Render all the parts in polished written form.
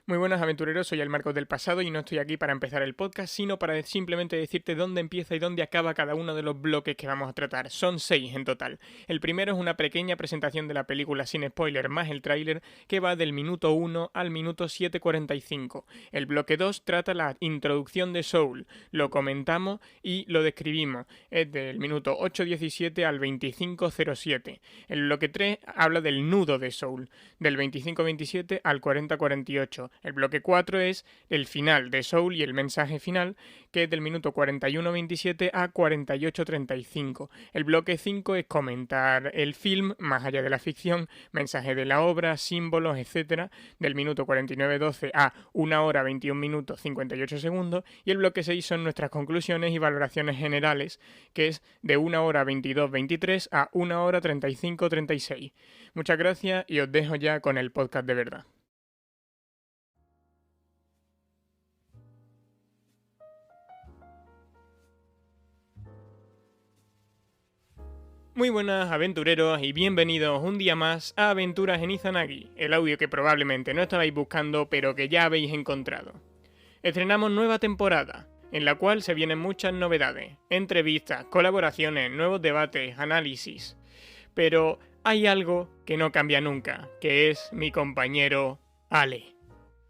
Muy buenas aventureros, soy el Marcos del pasado y no estoy aquí para empezar el podcast, sino para simplemente decirte dónde empieza y dónde acaba cada uno de los bloques que vamos a tratar. Son 6 en total. El primero es una pequeña presentación de la película sin spoiler más el tráiler que va del minuto 1 al minuto 7:45. El bloque 2 trata la introducción de Soul, lo comentamos y lo describimos. Es del minuto 8:17 al 25:07. El bloque 3 habla del nudo de Soul, del 25:27 al 40:48. El bloque 4 es el final de Soul y el mensaje final, que es del minuto 41:27 a 48:35. El bloque 5 es comentar el film, más allá de la ficción, mensaje de la obra, símbolos, etc., del minuto 49:12 a 1 hora 21 minutos 58 segundos. Y el bloque 6 son nuestras conclusiones y valoraciones generales, que es de 1 hora 22:23 a 1 hora 35:36. Muchas gracias y os dejo ya con el podcast de verdad. Muy buenas aventureros y bienvenidos un día más a Aventuras en Izanagi, el audio que probablemente no estabais buscando pero que ya habéis encontrado. Estrenamos nueva temporada, en la cual se vienen muchas novedades, entrevistas, colaboraciones, nuevos debates, análisis. Pero hay algo que no cambia nunca, que es mi compañero Ale.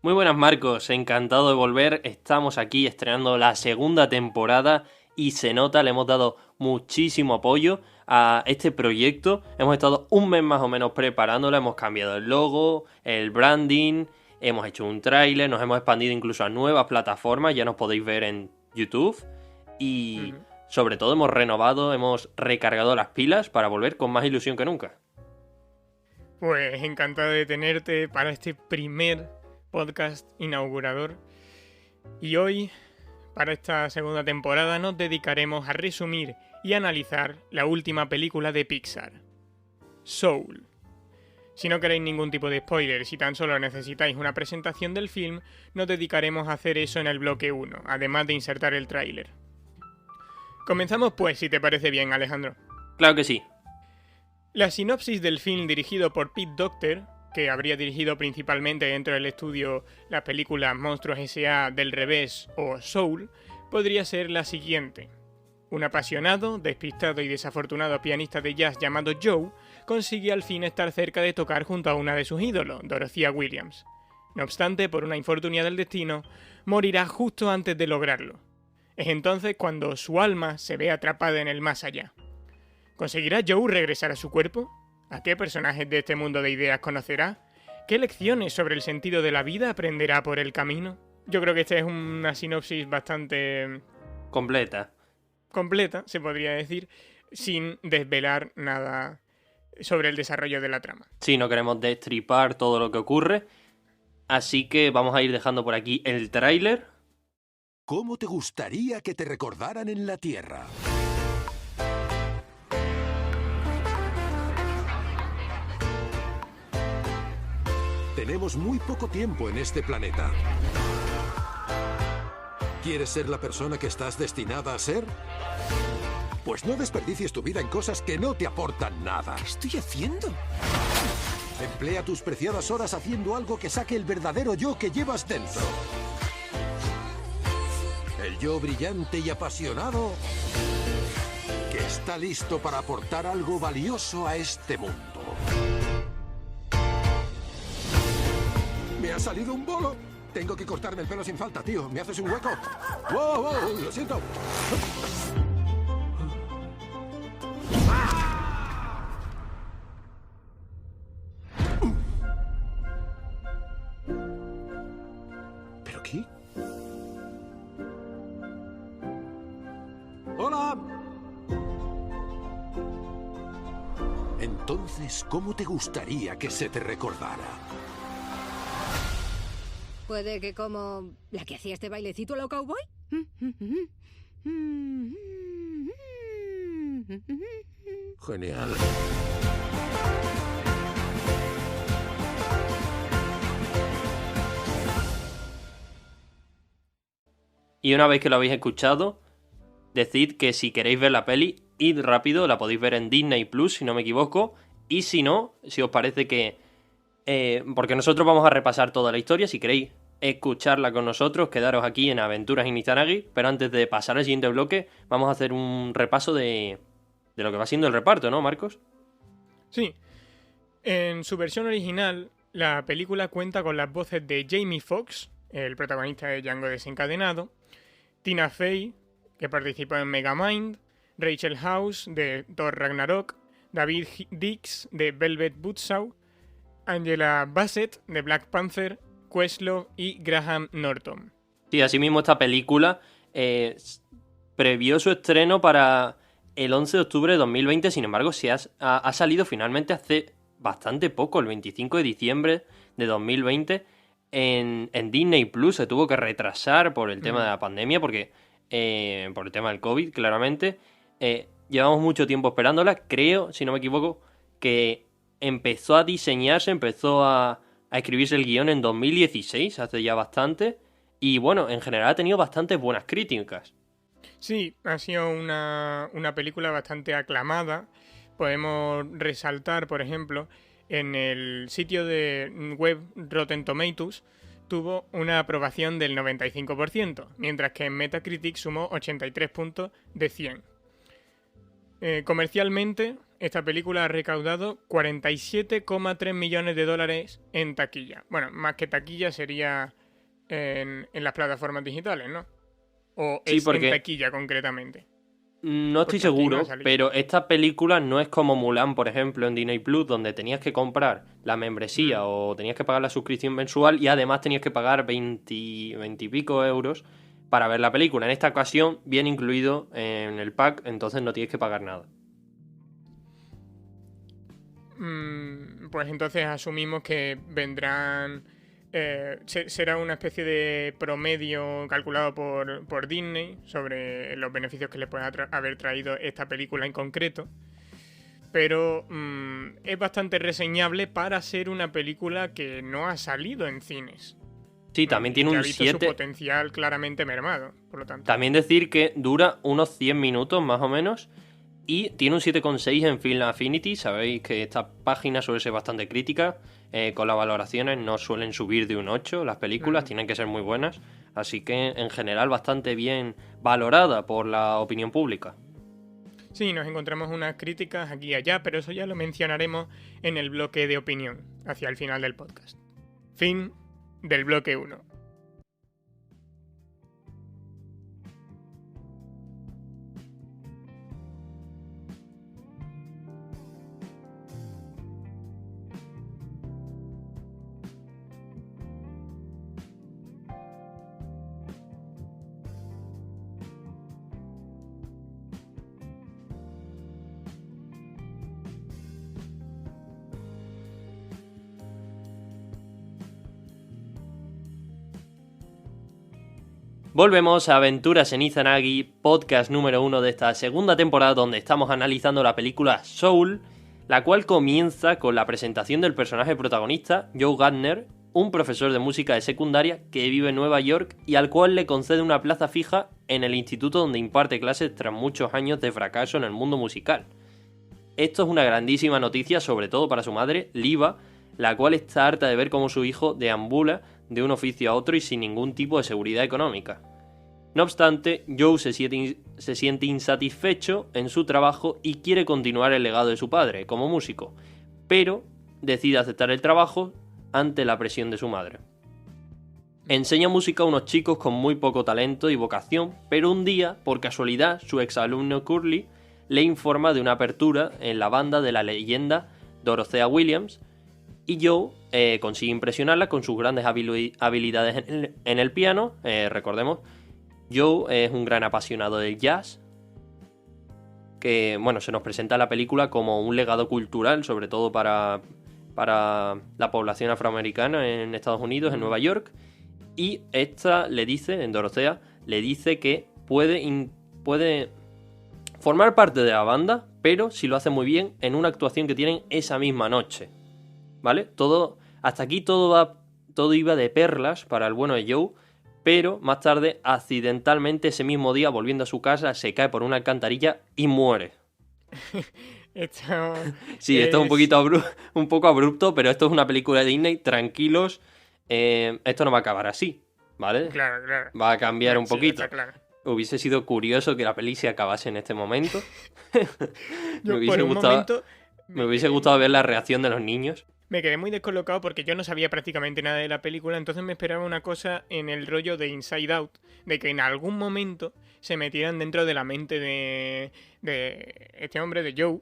Muy buenas Marcos, encantado de volver, estamos aquí estrenando la segunda temporada y se nota, le hemos dado muchísimo apoyo a este proyecto. Hemos estado un mes más o menos preparándolo, hemos cambiado el logo, el branding, hemos hecho un tráiler, nos hemos expandido incluso a nuevas plataformas, ya nos podéis ver en YouTube y sobre todo hemos renovado, hemos recargado las pilas para volver con más ilusión que nunca. Pues encantado de tenerte para este primer podcast inaugurador y hoy, para esta segunda temporada, nos dedicaremos a resumir y analizar la última película de Pixar, Soul. Si no queréis ningún tipo de spoiler, si tan solo necesitáis una presentación del film, nos dedicaremos a hacer eso en el bloque 1, además de insertar el tráiler. Comenzamos pues, si te parece bien, Alejandro. Claro que sí. La sinopsis del film dirigido por Pete Docter, que habría dirigido principalmente dentro del estudio las películas Monstruos S.A. del Revés o Soul, podría ser la siguiente. Un apasionado, despistado y desafortunado pianista de jazz llamado Joe consigue al fin estar cerca de tocar junto a una de sus ídolos, Dorothea Williams. No obstante, por una infortunia del destino, morirá justo antes de lograrlo. Es entonces cuando su alma se ve atrapada en el más allá. ¿Conseguirá Joe regresar a su cuerpo? ¿A qué personajes de este mundo de ideas conocerá? ¿Qué lecciones sobre el sentido de la vida aprenderá por el camino? Yo creo que esta es una sinopsis bastante completa, se podría decir, sin desvelar nada sobre el desarrollo de la trama. Sí, no queremos destripar todo lo que ocurre, así que vamos a ir dejando por aquí el tráiler. ¿Cómo te gustaría que te recordaran en la Tierra? Tenemos muy poco tiempo en este planeta. ¿Quieres ser la persona que estás destinada a ser? Pues no desperdicies tu vida en cosas que no te aportan nada. ¿Qué estoy haciendo? Emplea tus preciadas horas haciendo algo que saque el verdadero yo que llevas dentro. El yo brillante y apasionado que está listo para aportar algo valioso a este mundo. Me ha salido un bolo. Tengo que cortarme el pelo sin falta, tío. ¿Me haces un hueco? ¡Wow, wow! Lo siento. ¿Pero qué? ¡Hola! Entonces, ¿cómo te gustaría que se te recordara? Puede que como la que hacía este bailecito a lo cowboy. Genial. Y una vez que lo habéis escuchado, decid que si queréis ver la peli, id rápido, la podéis ver en Disney Plus, si no me equivoco. Y si no, si os parece que porque nosotros vamos a repasar toda la historia, si queréis escucharla con nosotros, quedaros aquí en Aventuras in Izanagi, pero antes de pasar al siguiente bloque, vamos a hacer un repaso de lo que va siendo el reparto, ¿no, Marcos? Sí, en su versión original, la película cuenta con las voces de Jamie Foxx, el protagonista de Django desencadenado, Tina Fey, que participó en Megamind, Rachel House, de Thor Ragnarok, David Dix, de Velvet Buzzsaw, Angela Bassett, de Black Panther, Questlove y Graham Norton. Sí, asimismo esta película previó su estreno para el 11 de octubre de 2020, sin embargo ha salido finalmente hace bastante poco, el 25 de diciembre de 2020, en Disney Plus. Se tuvo que retrasar por el tema de la pandemia, porque por el tema del COVID, claramente. Llevamos mucho tiempo esperándola. Creo, si no me equivoco, que empezó a diseñarse, empezó a escribirse el guión en 2016, hace ya bastante. Y bueno, en general ha tenido bastantes buenas críticas. Sí, ha sido una película bastante aclamada. Podemos resaltar, por ejemplo, en el sitio de web Rotten Tomatoes tuvo una aprobación del 95%, mientras que en Metacritic sumó 83 puntos de 100. Comercialmente, esta película ha recaudado 47,3 millones de dólares en taquilla. Bueno, más que taquilla sería en las plataformas digitales, ¿no? O sí, es porque en taquilla concretamente. No estoy seguro, pero esta película no es como Mulan, por ejemplo, en Disney Plus, donde tenías que comprar la membresía o tenías que pagar la suscripción mensual y además tenías que pagar 20 y pico euros para ver la película. En esta ocasión viene incluido en el pack, entonces no tienes que pagar nada. Pues entonces asumimos que vendrán... será una especie de promedio calculado por Disney sobre los beneficios que le puede haber traído esta película en concreto. Pero es bastante reseñable para ser una película que no ha salido en cines. Sí, también tiene un 7. Su potencial claramente mermado, por lo tanto. También decir que dura unos 100 minutos más o menos y tiene un 7,6 en Film Affinity. Sabéis que esta página suele ser bastante crítica. Con las valoraciones no suelen subir de un 8 las películas, tienen que ser muy buenas. Así que en general bastante bien valorada por la opinión pública. Sí, nos encontramos unas críticas aquí y allá, pero eso ya lo mencionaremos en el bloque de opinión, hacia el final del podcast. Fin del bloque 1. Volvemos a Aventuras en Izanagi, podcast número 1 de esta segunda temporada, donde estamos analizando la película Soul, la cual comienza con la presentación del personaje protagonista, Joe Gardner, un profesor de música de secundaria que vive en Nueva York y al cual le concede una plaza fija en el instituto donde imparte clases tras muchos años de fracaso en el mundo musical. Esto es una grandísima noticia, sobre todo para su madre, Liva, la cual está harta de ver cómo su hijo deambula de un oficio a otro y sin ningún tipo de seguridad económica. No obstante, Joe se siente insatisfecho en su trabajo y quiere continuar el legado de su padre como músico, pero decide aceptar el trabajo ante la presión de su madre. Enseña música a unos chicos con muy poco talento y vocación, pero un día, por casualidad, su exalumno Curly le informa de una apertura en la banda de la leyenda Dorothea Williams, y Joe consigue impresionarla con sus grandes habilidades en el piano. Recordemos, Joe es un gran apasionado del jazz, que bueno, se nos presenta en la película como un legado cultural, sobre todo para la población afroamericana en Estados Unidos, en Nueva York. Y esta le dice, en Dorothea, le dice que puede formar parte de la banda, pero si lo hace muy bien, en una actuación que tienen esa misma noche. ¿Vale? Hasta aquí todo iba de perlas para el bueno de Joe, pero más tarde, accidentalmente, ese mismo día, volviendo a su casa, se cae por una alcantarilla y muere. Esto es un poco abrupto, pero esto es una película de Disney, tranquilos, esto no va a acabar así, ¿vale? Claro, claro. Va a cambiar un Sí, poquito. está claro. Hubiese sido curioso que la peli se acabase en este momento. Yo Me hubiese por un gustado, momento me hubiese gustado ver la reacción de los niños. me quedé muy descolocado porque yo no sabía prácticamente nada de la película, entonces me esperaba una cosa en el rollo de Inside Out, de que en algún momento se metieran dentro de la mente de este hombre, de Joe,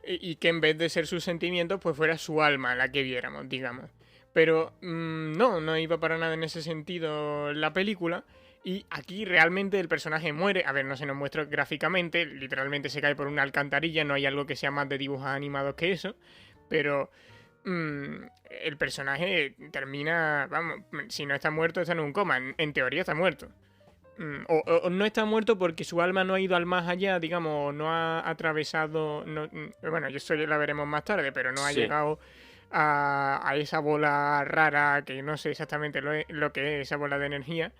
y que en vez de ser sus sentimientos, pues fuera su alma la que viéramos, digamos. Pero no iba para nada en ese sentido la película. Y aquí realmente el personaje muere. A ver, no se nos muestra gráficamente. Literalmente se cae por una alcantarilla. No hay algo que sea más de dibujos animados que eso. Pero el personaje termina... Vamos, si no está muerto, está en un coma. En teoría está muerto. O no está muerto porque su alma no ha ido al más allá, digamos, no ha atravesado... bueno, eso ya la veremos más tarde, pero no ha Sí. llegado a esa bola rara, que no sé exactamente lo que es esa bola de energía.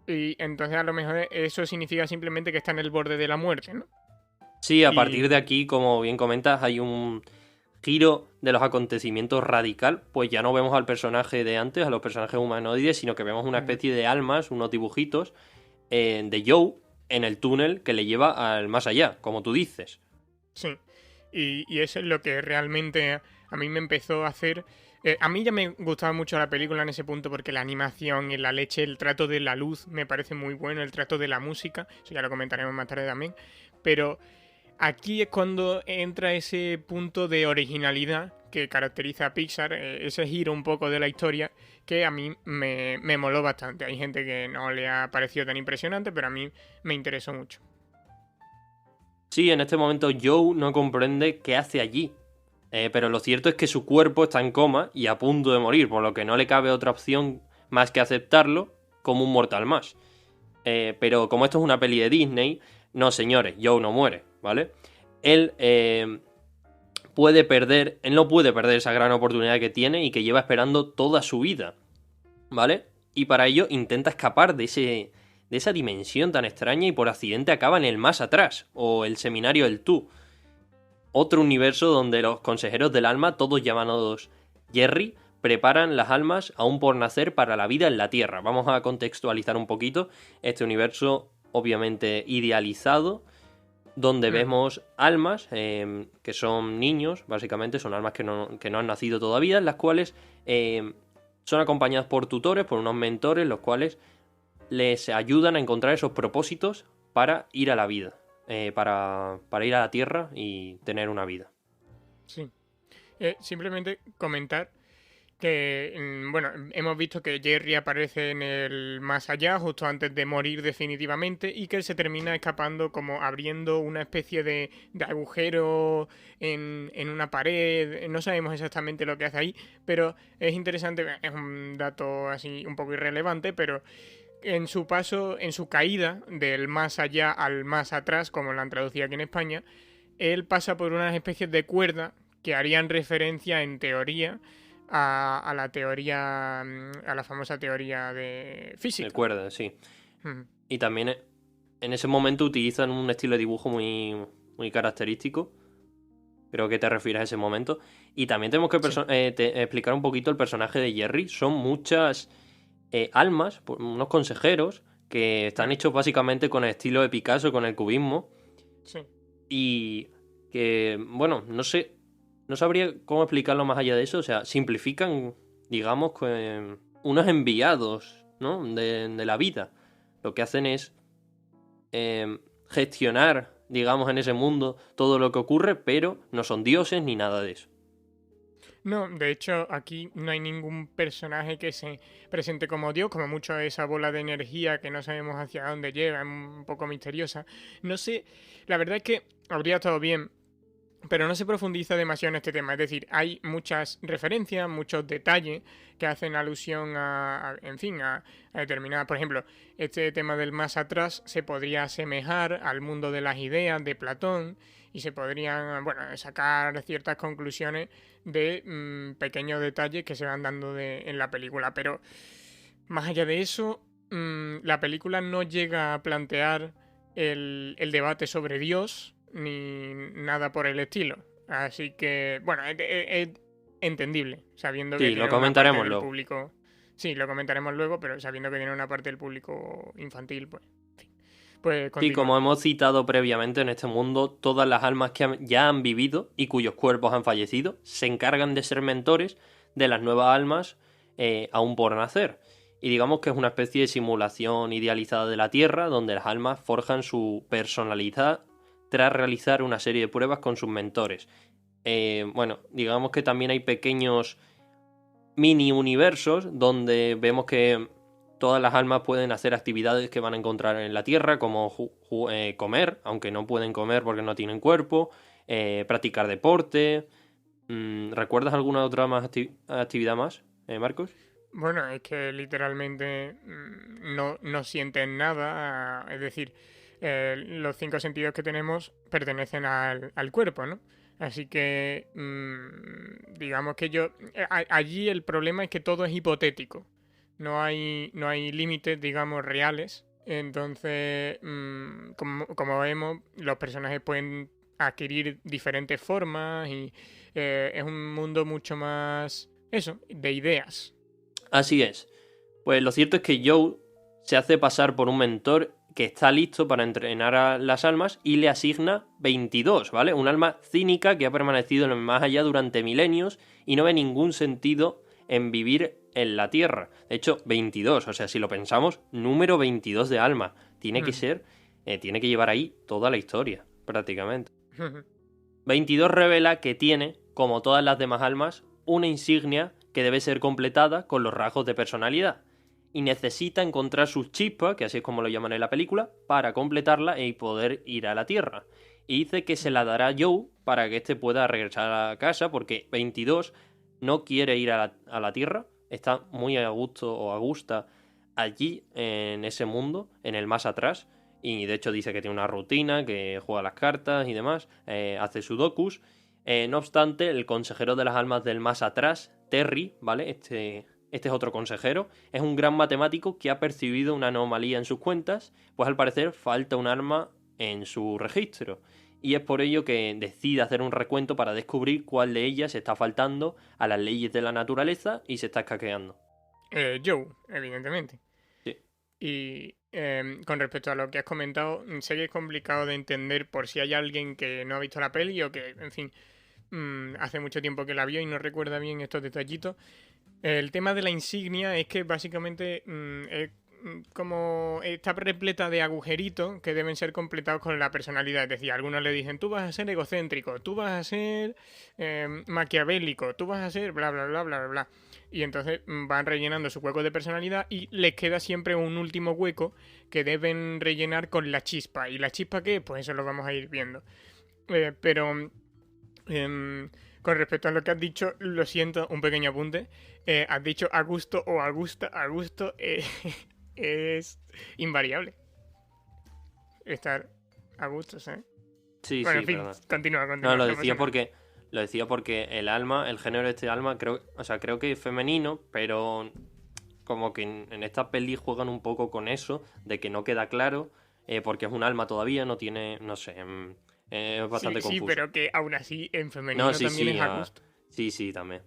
Y entonces a lo mejor eso significa simplemente que está en el borde de la muerte, ¿no? Sí, a Y- partir de aquí, como bien comentas, hay un giro de los acontecimientos radical, pues ya no vemos al personaje de antes, a los personajes humanoides, sino que vemos una especie de almas, unos dibujitos de Joe en el túnel que le lleva al más allá, como tú dices. Sí. Y eso es lo que realmente a mí me empezó a hacer... a mí ya me gustaba mucho la película en ese punto porque la animación y la leche, el trato de la luz me parece muy bueno, el trato de la música, eso ya lo comentaremos más tarde también, pero aquí es cuando entra ese punto de originalidad que caracteriza a Pixar, ese giro un poco de la historia que a mí me moló bastante. Hay gente que no le ha parecido tan impresionante, pero a mí me interesó mucho. Sí, en este momento Joe no comprende qué hace allí. Pero lo cierto es que su cuerpo está en coma y a punto de morir, por lo que no le cabe otra opción más que aceptarlo como un mortal más. Pero como esto es una peli de Disney, no señores, Joe no muere, ¿vale? Él él no puede perder esa gran oportunidad que tiene y que lleva esperando toda su vida, ¿vale? Y para ello intenta escapar de esa dimensión tan extraña y por accidente acaba en el más atrás, o el seminario del Tú. Otro universo donde los consejeros del alma, todos llamados Jerry, preparan las almas aún por nacer para la vida en la Tierra. Vamos a contextualizar un poquito este universo obviamente idealizado, donde vemos almas que son niños, básicamente son almas que no han nacido todavía, las cuales son acompañadas por tutores, por unos mentores, los cuales les ayudan a encontrar esos propósitos para ir a la vida. Para ir a la Tierra y tener una vida. Sí. Simplemente comentar que, bueno, hemos visto que Jerry aparece en el más allá justo antes de morir definitivamente y que él se termina escapando como abriendo una especie de agujero en una pared. No sabemos exactamente lo que hace ahí, pero es interesante, es un dato así un poco irrelevante, pero en su paso, en su caída del más allá al más atrás, como lo han traducido aquí en España, él pasa por unas especies de cuerda que harían referencia, en teoría, a la teoría, a la famosa teoría de física. Recuerda, sí. Ujú. Y también en ese momento utilizan un estilo de dibujo muy, muy característico. Creo que te refieres a ese momento. Y también tenemos que explicar un poquito el personaje de Jerry. Son muchas almas, unos consejeros, que están hechos básicamente con el estilo de Picasso, con el cubismo. Sí. Y que, bueno, no sabría cómo explicarlo más allá de eso. O sea, simplifican, digamos, unos enviados, ¿no? de la vida. Lo que hacen es gestionar, digamos, en ese mundo todo lo que ocurre, pero no son dioses ni nada de eso. No, de hecho, aquí no hay ningún personaje que se presente como Dios, como mucho esa bola de energía que no sabemos hacia dónde llega, es un poco misteriosa. No sé, la verdad es que habría estado bien, pero no se profundiza demasiado en este tema. Es decir, hay muchas referencias, muchos detalles que hacen alusión en fin, a determinadas. Por ejemplo, este tema del más atrás se podría asemejar al mundo de las ideas de Platón y se podrían, bueno, sacar ciertas conclusiones de pequeños detalles que se van dando en la película. Pero más allá de eso, la película no llega a plantear el debate sobre Dios ni nada por el estilo. Así que, bueno, es entendible, sabiendo que Sí, tiene lo una parte comentaremos del luego. público. Sí, lo comentaremos luego, pero sabiendo que tiene una parte del público infantil, pues, en fin. Pues Sí, como continúa. hemos citado previamente, en este mundo, todas las almas que ya han vivido y cuyos cuerpos han fallecido se encargan de ser mentores de las nuevas almas aún por nacer. Y digamos que es una especie de simulación idealizada de la Tierra, donde las almas forjan su personalidad tras realizar una serie de pruebas con sus mentores. Bueno, digamos que también hay pequeños mini universos donde vemos que todas las almas pueden hacer actividades que van a encontrar en la Tierra, como comer, aunque no pueden comer porque no tienen cuerpo, practicar deporte. ¿Recuerdas alguna otra actividad más, Marcos? Bueno, es que literalmente no sienten nada, es decir, los 5 sentidos que tenemos pertenecen al cuerpo, ¿no? Así que digamos que allí el problema es que todo es hipotético, no hay límites, digamos, reales, entonces, como vemos, los personajes pueden adquirir diferentes formas y es un mundo mucho más, eso, de ideas. Así es. Pues lo cierto es que Joe se hace pasar por un mentor que está listo para entrenar a las almas y le asigna 22, ¿vale? Un alma cínica que ha permanecido en el más allá durante milenios y no ve ningún sentido en vivir en la Tierra. De hecho, 22, o sea, si lo pensamos, número 22 de alma. Tiene que ser, tiene que llevar ahí toda la historia, prácticamente. 22 revela que tiene, como todas las demás almas, una insignia que debe ser completada con los rasgos de personalidad. Y necesita encontrar sus chispas, que así es como lo llaman en la película, para completarla y poder ir a la Tierra. Y dice que se la dará a Joe para que éste pueda regresar a casa, porque 22 no quiere ir a la Tierra, está muy a gusto o a gusta allí, en ese mundo, en el más atrás. Y de hecho dice que tiene una rutina, que juega las cartas y demás, hace sudokus. No obstante, el consejero de las almas del más atrás, Terry, ¿vale? Este es otro consejero, es un gran matemático que ha percibido una anomalía en sus cuentas, pues al parecer falta un alma en su registro. Y es por ello que decide hacer un recuento para descubrir cuál de ellas está faltando a las leyes de la naturaleza y se está escaqueando. Joe, evidentemente. Sí. Y con respecto a lo que has comentado, sé que es complicado de entender por si hay alguien que no ha visto la peli o que, en fin, hace mucho tiempo que la vio y no recuerda bien estos detallitos. El tema de la insignia es que básicamente es como está repleta de agujeritos que deben ser completados con la personalidad. Es decir, algunos le dicen, tú vas a ser egocéntrico, tú vas a ser maquiavélico, tú vas a ser bla, bla, bla, bla, bla, bla. Y entonces van rellenando su hueco de personalidad y les queda siempre un último hueco que deben rellenar con la chispa. ¿Y la chispa qué? Pues eso lo vamos a ir viendo. Pero con respecto a lo que has dicho, lo siento, un pequeño apunte. Has dicho a gusto o a gusto es invariable. Estar a gusto, ¿sabes? Sí, Bueno, sí, en fin, perdón. continúa. No, No pasa nada. lo decía porque el alma, el género de este alma, creo que es femenino, pero como que en esta peli juegan un poco con eso, de que no queda claro, porque es un alma todavía, no tiene, no sé, es bastante Sí, confuso. pero que aún así en femenino No, sí, también sí, es a gusto. sí, también.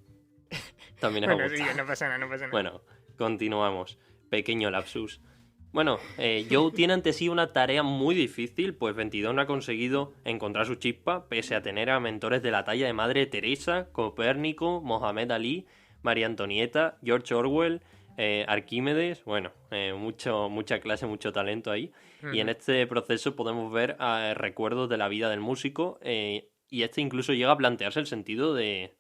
También es a Bueno, gusto. sí, no pasa nada, no pasa nada. Bueno, continuamos. Pequeño lapsus. Bueno, Joe tiene ante sí una tarea muy difícil, pues 22 no ha conseguido encontrar su chispa, pese a tener a mentores de la talla de Madre Teresa, Copérnico, Mohamed Ali, María Antonieta, George Orwell, Arquímedes, bueno, mucha clase, mucho talento ahí. Y en este proceso podemos ver recuerdos de la vida del músico, y este incluso llega a plantearse el sentido de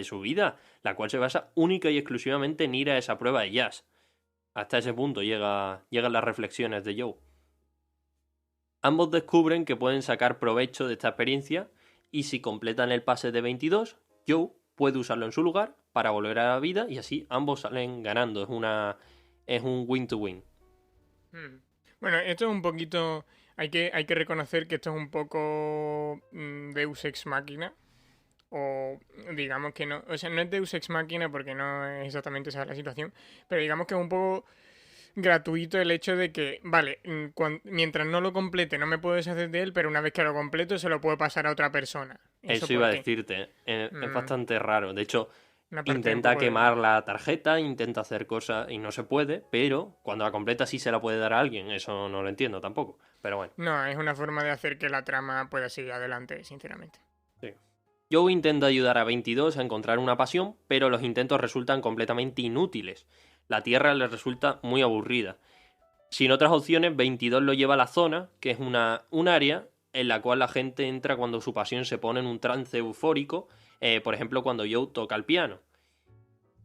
su vida, la cual se basa única y exclusivamente en ir a esa prueba de jazz. Hasta ese punto llegan las reflexiones de Joe. Ambos descubren que pueden sacar provecho de esta experiencia y si completan el pase de 22, Joe puede usarlo en su lugar para volver a la vida y así ambos salen ganando. Es un win-to-win. Bueno, esto es un poquito... Hay que reconocer que esto es un poco Deus Ex Machina. O digamos que no, o sea, no es Deus Ex Machina porque no es exactamente esa la situación, pero digamos que es un poco gratuito el hecho de que, vale, mientras no lo complete no me puedo deshacer de él, pero una vez que lo completo se lo puedo pasar a otra persona. Eso ¿Por iba a qué? decirte, es bastante raro. De hecho, Una parte un Intenta poco de- quemar la tarjeta, intenta hacer cosas y no se puede, pero cuando la completa sí se la puede dar a alguien. Eso no lo entiendo tampoco. Pero bueno, No, es una forma de hacer que la trama pueda seguir adelante, sinceramente. sí. Joe intenta ayudar a 22 a encontrar una pasión, pero los intentos resultan completamente inútiles. La Tierra le resulta muy aburrida. Sin otras opciones, 22 lo lleva a la zona, que es un área en la cual la gente entra cuando su pasión se pone en un trance eufórico, por ejemplo cuando Joe toca el piano.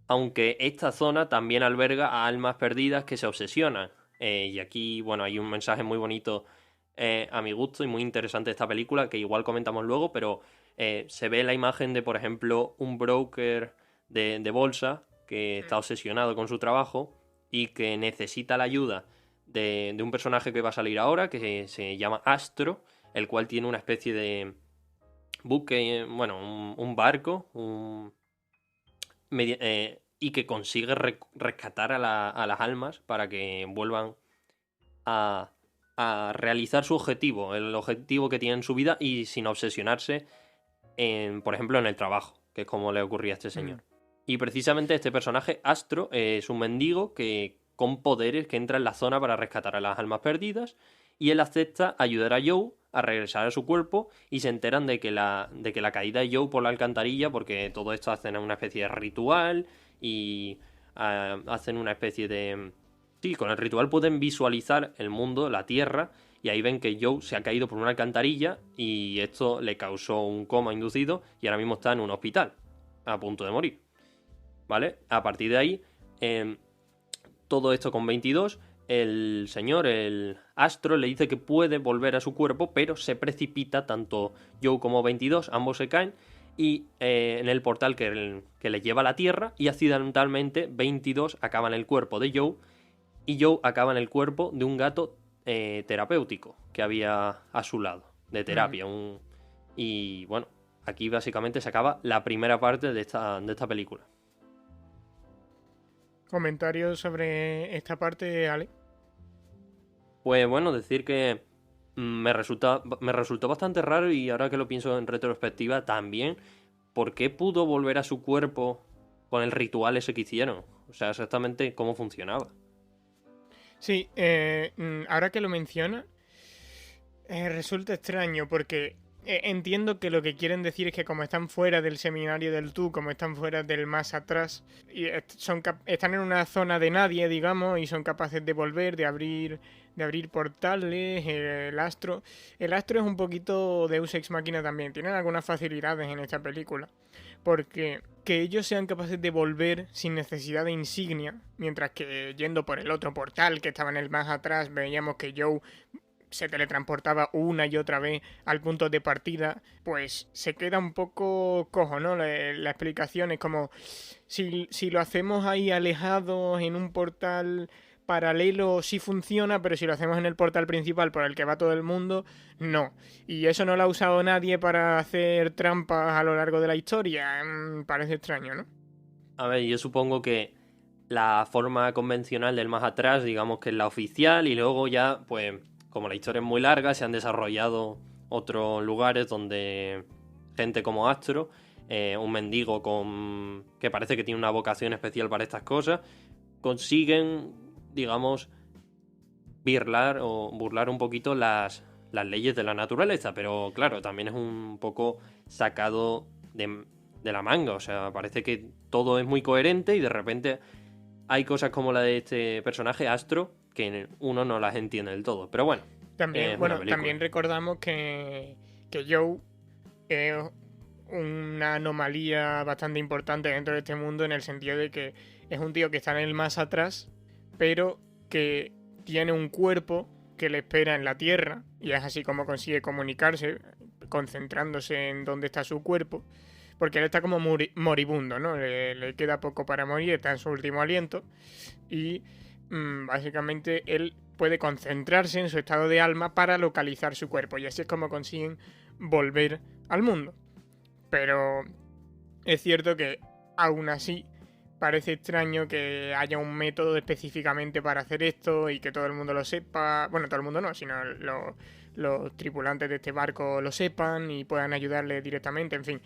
Aunque esta zona también alberga a almas perdidas que se obsesionan. Y aquí, bueno, hay un mensaje muy bonito a mi gusto y muy interesante de esta película, que igual comentamos luego, pero se ve la imagen de, por ejemplo, un broker de bolsa que está obsesionado con su trabajo y que necesita la ayuda de un personaje que va a salir ahora, que se llama Astro, el cual tiene una especie de buque, bueno, un barco, y que consigue rescatar a las almas para que vuelvan a realizar su objetivo, el objetivo que tiene en su vida y sin obsesionarse, por ejemplo, en el trabajo, que es como le ocurría a este señor. Y precisamente este personaje, Astro, es un mendigo con poderes que entra en la zona para rescatar a las almas perdidas y él acepta ayudar a Joe a regresar a su cuerpo y se enteran de que la caída de Joe por la alcantarilla, porque todo esto hacen una especie de ritual y hacen una especie de... Sí, con el ritual pueden visualizar el mundo, la Tierra, y ahí ven que Joe se ha caído por una alcantarilla y esto le causó un coma inducido y ahora mismo está en un hospital, a punto de morir. ¿Vale? A partir de ahí, todo esto con 22, el señor, el Astro, le dice que puede volver a su cuerpo, pero se precipita, tanto Joe como 22, ambos se caen, y en el portal que le lleva a la Tierra, y accidentalmente 22 acaba en el cuerpo de Joe, y Joe acaba en el cuerpo de un gato terapéutico que había a su lado, de terapia. Y bueno, aquí básicamente se acaba la primera parte de esta película. ¿Comentarios sobre esta parte, Ale? Pues bueno, decir que me resultó bastante raro y ahora que lo pienso en retrospectiva también, ¿por qué pudo volver a su cuerpo con el ritual ese que hicieron? O sea, exactamente cómo funcionaba. Sí, ahora que lo menciona, resulta extraño porque entiendo que lo que quieren decir es que como están fuera del seminario del tú, como están fuera del más atrás, y están en una zona de nadie, digamos, y son capaces de volver, de abrir portales. El Astro es un poquito Deus Ex Machina también, tienen algunas facilidades en esta película, porque que ellos sean capaces de volver sin necesidad de insignia, mientras que yendo por el otro portal que estaba en el más atrás veíamos que Joe se teletransportaba una y otra vez al punto de partida, pues se queda un poco cojo, ¿no? La explicación es como si lo hacemos ahí alejados en un portal paralelo sí funciona, pero si lo hacemos en el portal principal por el que va todo el mundo, no. Y eso no lo ha usado nadie para hacer trampas a lo largo de la historia. Parece extraño, ¿no? A ver, yo supongo que la forma convencional del más atrás, digamos que es la oficial, y luego ya, pues, como la historia es muy larga, se han desarrollado otros lugares donde gente como Astro, un mendigo que parece que tiene una vocación especial para estas cosas, consiguen, digamos, burlar un poquito las leyes de la naturaleza, pero claro, también es un poco sacado de la manga, o sea, parece que todo es muy coherente y de repente hay cosas como la de este personaje, Astro, que uno no las entiende del todo, pero bueno. También recordamos que Joe es una anomalía bastante importante dentro de este mundo, en el sentido de que es un tío que está en el más atrás, pero que tiene un cuerpo que le espera en la Tierra, y es así como consigue comunicarse, concentrándose en dónde está su cuerpo, porque él está como moribundo, ¿no? Le queda poco para morir, está en su último aliento, y básicamente él puede concentrarse en su estado de alma para localizar su cuerpo, y así es como consiguen volver al mundo. Pero es cierto que aún así parece extraño que haya un método específicamente para hacer esto y que todo el mundo lo sepa. Bueno, todo el mundo no, sino los tripulantes de este barco lo sepan y puedan ayudarle directamente, en fin.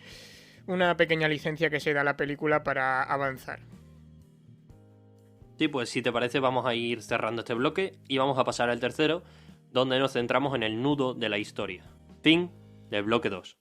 una pequeña licencia que se da a la película para avanzar. Sí, pues si te parece vamos a ir cerrando este bloque y vamos a pasar al tercero, donde nos centramos en el nudo de la historia. Fin del bloque 2.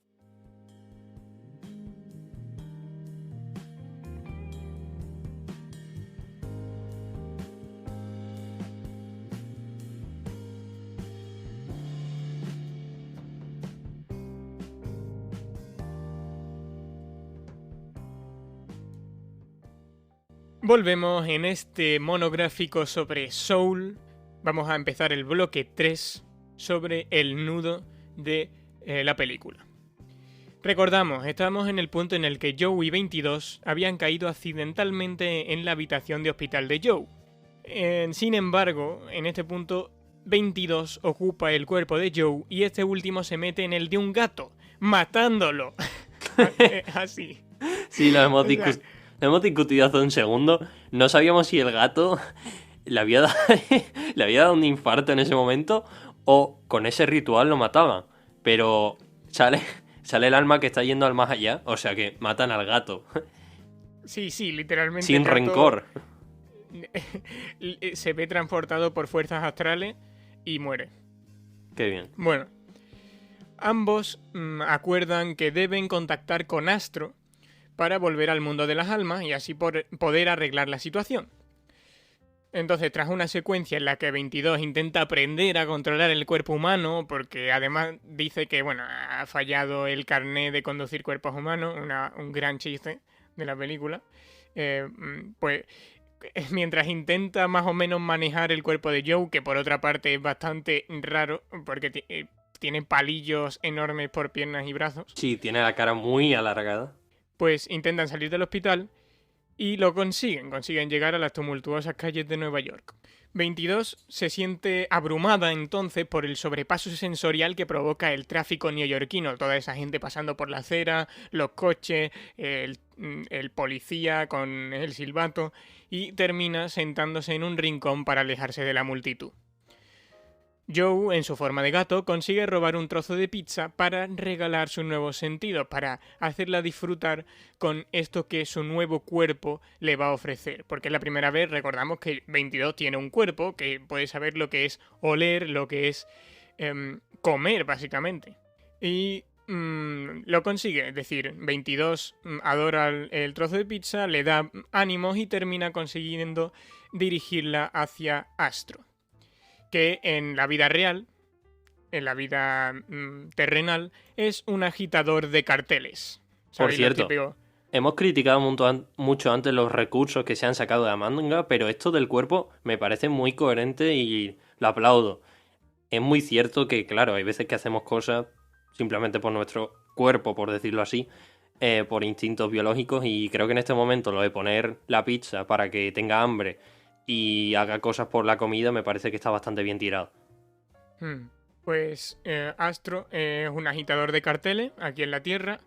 Volvemos en este monográfico sobre Soul. Vamos a empezar el bloque 3 sobre el nudo de la película. Recordamos, estábamos en el punto en el que Joe y 22 habían caído accidentalmente en la habitación de hospital de Joe. Sin embargo, en este punto, 22 ocupa el cuerpo de Joe y este último se mete en el de un gato, matándolo. Así. Sí, lo hemos discutido hace un segundo. No sabíamos si el gato le había dado un infarto en ese momento o con ese ritual lo mataban. Pero sale el alma que está yendo al más allá. O sea que matan al gato. Sí, literalmente. Sin rencor. Se ve transportado por fuerzas astrales y muere. Qué bien. Bueno, ambos acuerdan que deben contactar con Astro para volver al mundo de las almas y así poder arreglar la situación. Entonces, tras una secuencia en la que 22 intenta aprender a controlar el cuerpo humano, porque además dice que, bueno, ha fallado el carné de conducir cuerpos humanos, un gran chiste de la película, pues mientras intenta más o menos manejar el cuerpo de Joe, que por otra parte es bastante raro, porque tiene palillos enormes por piernas y brazos. Sí, tiene la cara muy alargada. Pues intentan salir del hospital y lo consiguen llegar a las tumultuosas calles de Nueva York. 22 se siente abrumada entonces por el sobrepaso sensorial que provoca el tráfico neoyorquino, toda esa gente pasando por la acera, los coches, el policía con el silbato, y termina sentándose en un rincón para alejarse de la multitud. Joe, en su forma de gato, consigue robar un trozo de pizza para regalar sus nuevos sentidos, para hacerla disfrutar con esto que su nuevo cuerpo le va a ofrecer. Porque es la primera vez, recordamos que 22 tiene un cuerpo que puede saber lo que es oler, lo que es comer, básicamente. Y lo consigue, es decir, 22 adora el trozo de pizza, le da ánimos y termina consiguiendo dirigirla hacia Astro, que en la vida real, en la vida terrenal, es un agitador de carteles. Por cierto, hemos criticado mucho antes los recursos que se han sacado de la manga, pero esto del cuerpo me parece muy coherente y lo aplaudo. Es muy cierto que, claro, hay veces que hacemos cosas simplemente por nuestro cuerpo, por decirlo así, por instintos biológicos, y creo que en este momento lo de poner la pizza para que tenga hambre y haga cosas por la comida me parece que está bastante bien tirado. Pues Astro es un agitador de carteles aquí en la Tierra.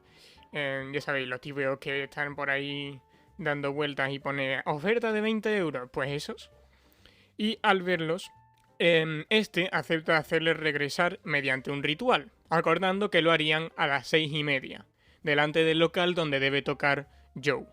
Ya sabéis, los típicos que están por ahí dando vueltas y pone oferta de 20 euros, pues esos. Y al verlos, este acepta hacerles regresar mediante un ritual, acordando que lo harían a las 6:30, delante del local donde debe tocar Joe.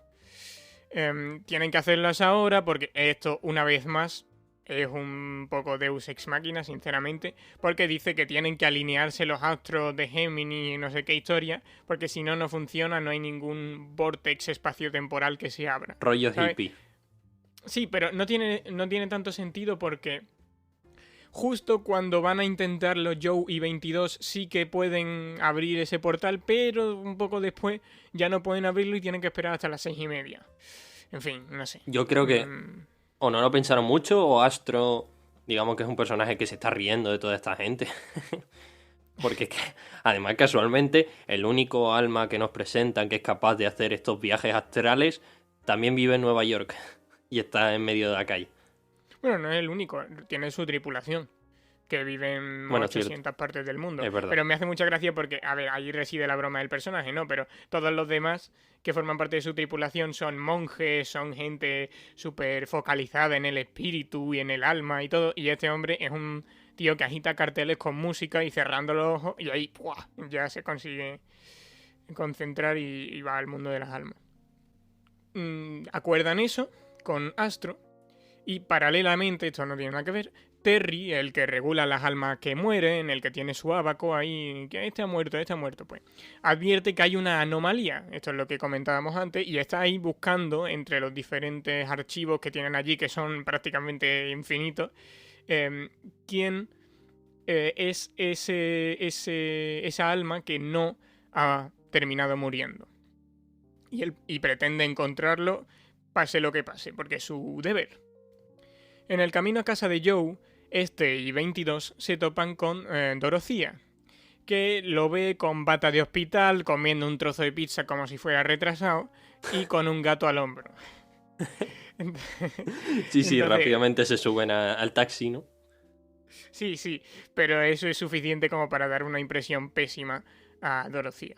Tienen que hacerlas ahora porque esto, una vez más, es un poco Deus Ex Machina, sinceramente, porque dice que tienen que alinearse los astros de Géminis y no sé qué historia, porque si no, no funciona, no hay ningún vórtex espaciotemporal que se abra. Rollo ¿sabes? hippie. Sí, pero no tiene tanto sentido porque justo cuando van a intentarlo Joe y 22 sí que pueden abrir ese portal, pero un poco después ya no pueden abrirlo y tienen que esperar hasta las 6:30. En fin, no sé. Yo creo que o no lo pensaron mucho o Astro, digamos que es un personaje que se está riendo de toda esta gente. Porque es que, además, casualmente, el único alma que nos presentan que es capaz de hacer estos viajes astrales también vive en Nueva York y está en medio de la calle. Bueno, no es el único, tiene su tripulación, que vive en 800 partes del mundo. Es verdad. Pero me hace mucha gracia porque, a ver, ahí reside la broma del personaje, ¿no? Pero todos los demás que forman parte de su tripulación son monjes, son gente súper focalizada en el espíritu y en el alma y todo. Y este hombre es un tío que agita carteles con música y cerrando los ojos y ahí ¡pua!, ya se consigue concentrar y va al mundo de las almas. Acuerdan eso con Astro y paralelamente, esto no tiene nada que ver, Terry, el que regula las almas que mueren, el que tiene su ábaco ahí, que este ha muerto, pues advierte que hay una anomalía, esto es lo que comentábamos antes, y está ahí buscando entre los diferentes archivos que tienen allí, que son prácticamente infinitos, quién es esa alma que no ha terminado muriendo. Y pretende encontrarlo pase lo que pase, porque es su deber. En el camino a casa de Joe, y 22 se topan con Dorothea, que lo ve con bata de hospital, comiendo un trozo de pizza como si fuera retrasado, y con un gato al hombro. Sí, entonces, rápidamente se suben al taxi, ¿no? Sí, pero eso es suficiente como para dar una impresión pésima a Dorothea.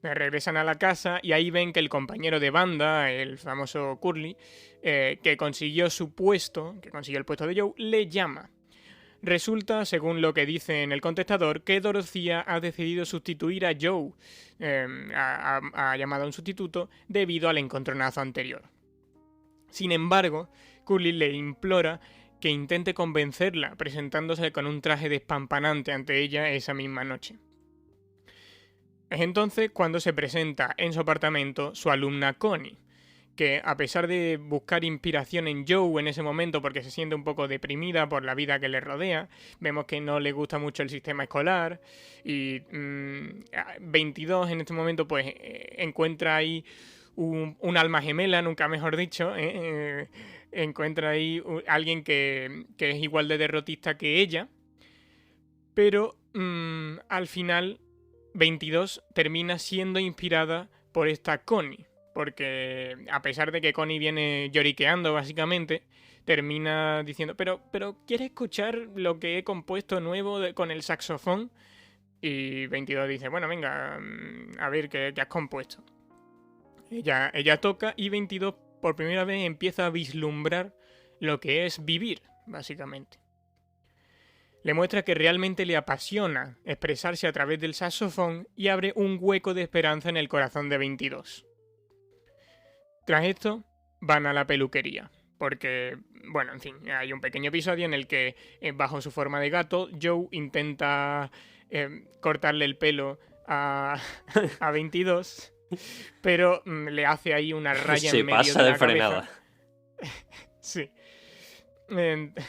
Regresan a la casa y ahí ven que el compañero de banda, el famoso Curly, que consiguió su puesto, que consiguió el puesto de Joe, le llama. Resulta, según lo que dice en el contestador, que Dorothea ha decidido sustituir a Joe, ha llamado a un sustituto debido al encontronazo anterior. Sin embargo, Curly le implora que intente convencerla, presentándose con un traje despampanante ante ella esa misma noche. Es entonces cuando se presenta en su apartamento su alumna Connie, que a pesar de buscar inspiración en Joe en ese momento porque se siente un poco deprimida por la vida que le rodea, vemos que no le gusta mucho el sistema escolar y 22 en este momento pues encuentra ahí un alma gemela, nunca mejor dicho, encuentra ahí alguien que es igual de derrotista que ella, pero al final 22 termina siendo inspirada por esta Connie, porque a pesar de que Connie viene lloriqueando básicamente, termina diciendo, pero ¿quieres escuchar lo que he compuesto nuevo con el saxofón? Y 22 dice, bueno, venga, a ver qué has compuesto. Ella toca y 22 por primera vez empieza a vislumbrar lo que es vivir, básicamente. Le muestra que realmente le apasiona expresarse a través del saxofón y abre un hueco de esperanza en el corazón de 22. Tras esto, van a la peluquería, porque, bueno, en fin, hay un pequeño episodio en el que, bajo su forma de gato, Joe intenta cortarle el pelo a 22, pero le hace ahí una raya en medio de la cabeza. Se pasa de frenada. Sí.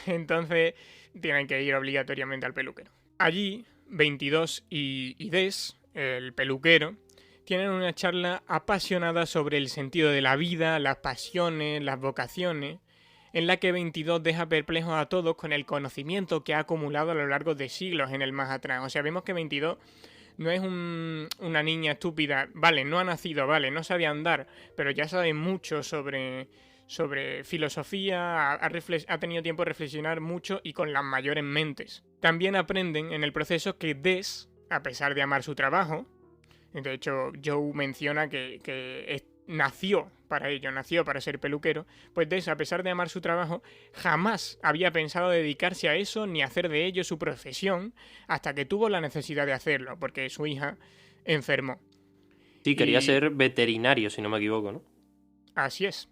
Entonces tienen que ir obligatoriamente al peluquero. Allí, 22 y Des, el peluquero, tienen una charla apasionada sobre el sentido de la vida, las pasiones, las vocaciones, en la que 22 deja perplejos a todos con el conocimiento que ha acumulado a lo largo de siglos en el más atrás. O sea, vemos que 22 no es una niña estúpida, vale, no ha nacido, vale, no sabe andar, pero ya sabe mucho sobre filosofía, ha tenido tiempo de reflexionar mucho y con las mayores mentes. También aprenden en el proceso que Des, a pesar de amar su trabajo, de hecho Joe menciona que nació para ello, nació para ser peluquero, pues Des, a pesar de amar su trabajo, jamás había pensado dedicarse a eso ni hacer de ello su profesión hasta que tuvo la necesidad de hacerlo, porque su hija enfermó. Sí, quería ser veterinario, si no me equivoco, ¿no? Así es.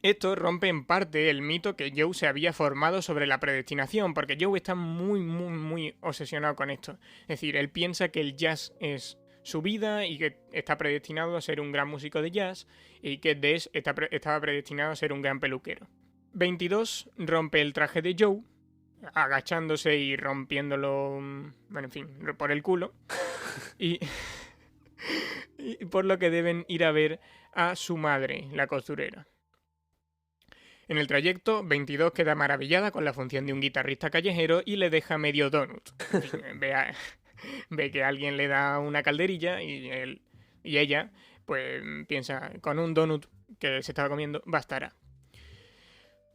Esto rompe en parte el mito que Joe se había formado sobre la predestinación, porque Joe está muy obsesionado con esto. Es decir, él piensa que el jazz es su vida y que está predestinado a ser un gran músico de jazz y que Des estaba predestinado a ser un gran peluquero. 22 rompe el traje de Joe, agachándose y rompiéndolo, bueno, en fin, por el culo, y por lo que deben ir a ver a su madre, la costurera. En el trayecto, 22 queda maravillada con la función de un guitarrista callejero y le deja medio donut. Ve que alguien le da una calderilla y ella pues piensa, con un donut que se estaba comiendo bastará.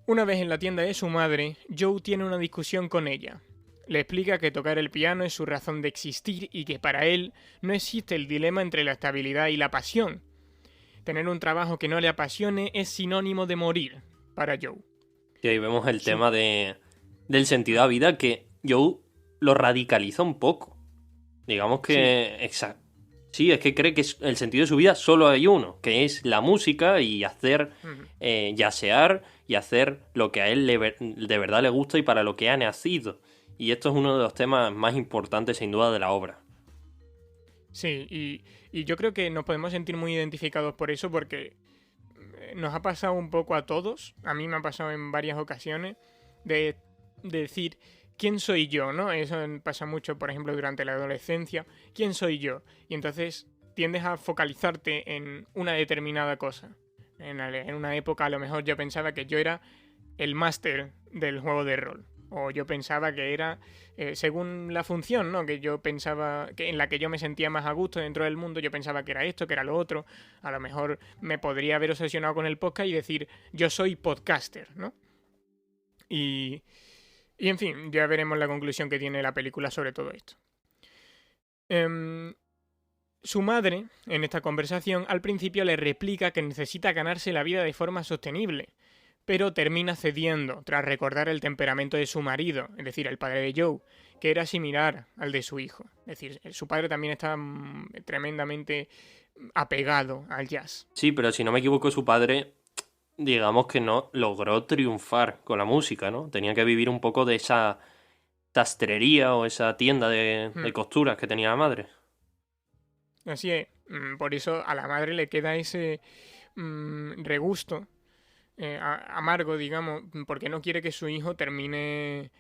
Una vez en la tienda de su madre, Joe tiene una discusión con ella. Le explica que tocar el piano es su razón de existir y que para él no existe el dilema entre la estabilidad y la pasión. Tener un trabajo que no le apasione es sinónimo de morir para Joe. Y ahí vemos el tema del sentido de la vida, que Joe lo radicaliza un poco. Digamos que Sí, es que cree que el sentido de su vida solo hay uno, que es la música y hacer, yacear y hacer lo que a él de verdad le gusta y para lo que ha nacido. Y esto es uno de los temas más importantes, sin duda, de la obra. Sí, y yo creo que nos podemos sentir muy identificados por eso porque nos ha pasado un poco a todos, a mí me ha pasado en varias ocasiones, de decir, ¿quién soy yo? ¿No? Eso pasa mucho, por ejemplo, durante la adolescencia. ¿Quién soy yo? Y entonces tiendes a focalizarte en una determinada cosa. En una época a lo mejor yo pensaba que yo era el máster del juego de rol. O yo pensaba que era, según la función, ¿no? Que yo pensaba, que en la que yo me sentía más a gusto dentro del mundo, yo pensaba que era esto, que era lo otro. A lo mejor me podría haber obsesionado con el podcast y decir, yo soy podcaster, ¿no? Y en fin, ya veremos la conclusión que tiene la película sobre todo esto. Su madre, en esta conversación, al principio le replica que necesita ganarse la vida de forma sostenible, pero termina cediendo tras recordar el temperamento de su marido, es decir, el padre de Joe, que era similar al de su hijo. Es decir, su padre también estaba tremendamente apegado al jazz. Sí, pero si no me equivoco, su padre, digamos que no logró triunfar con la música, ¿no? Tenía que vivir un poco de esa sastrería o esa tienda de costuras que tenía la madre. Así es, por eso a la madre le queda ese regusto amargo, digamos, porque no quiere que su hijo termine,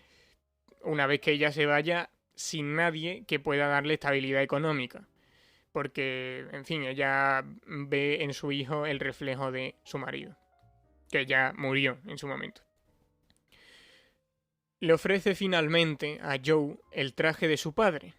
una vez que ella se vaya, sin nadie que pueda darle estabilidad económica. Porque, en fin, ella ve en su hijo el reflejo de su marido, que ya murió en su momento. Le ofrece finalmente a Joe el traje de su padre.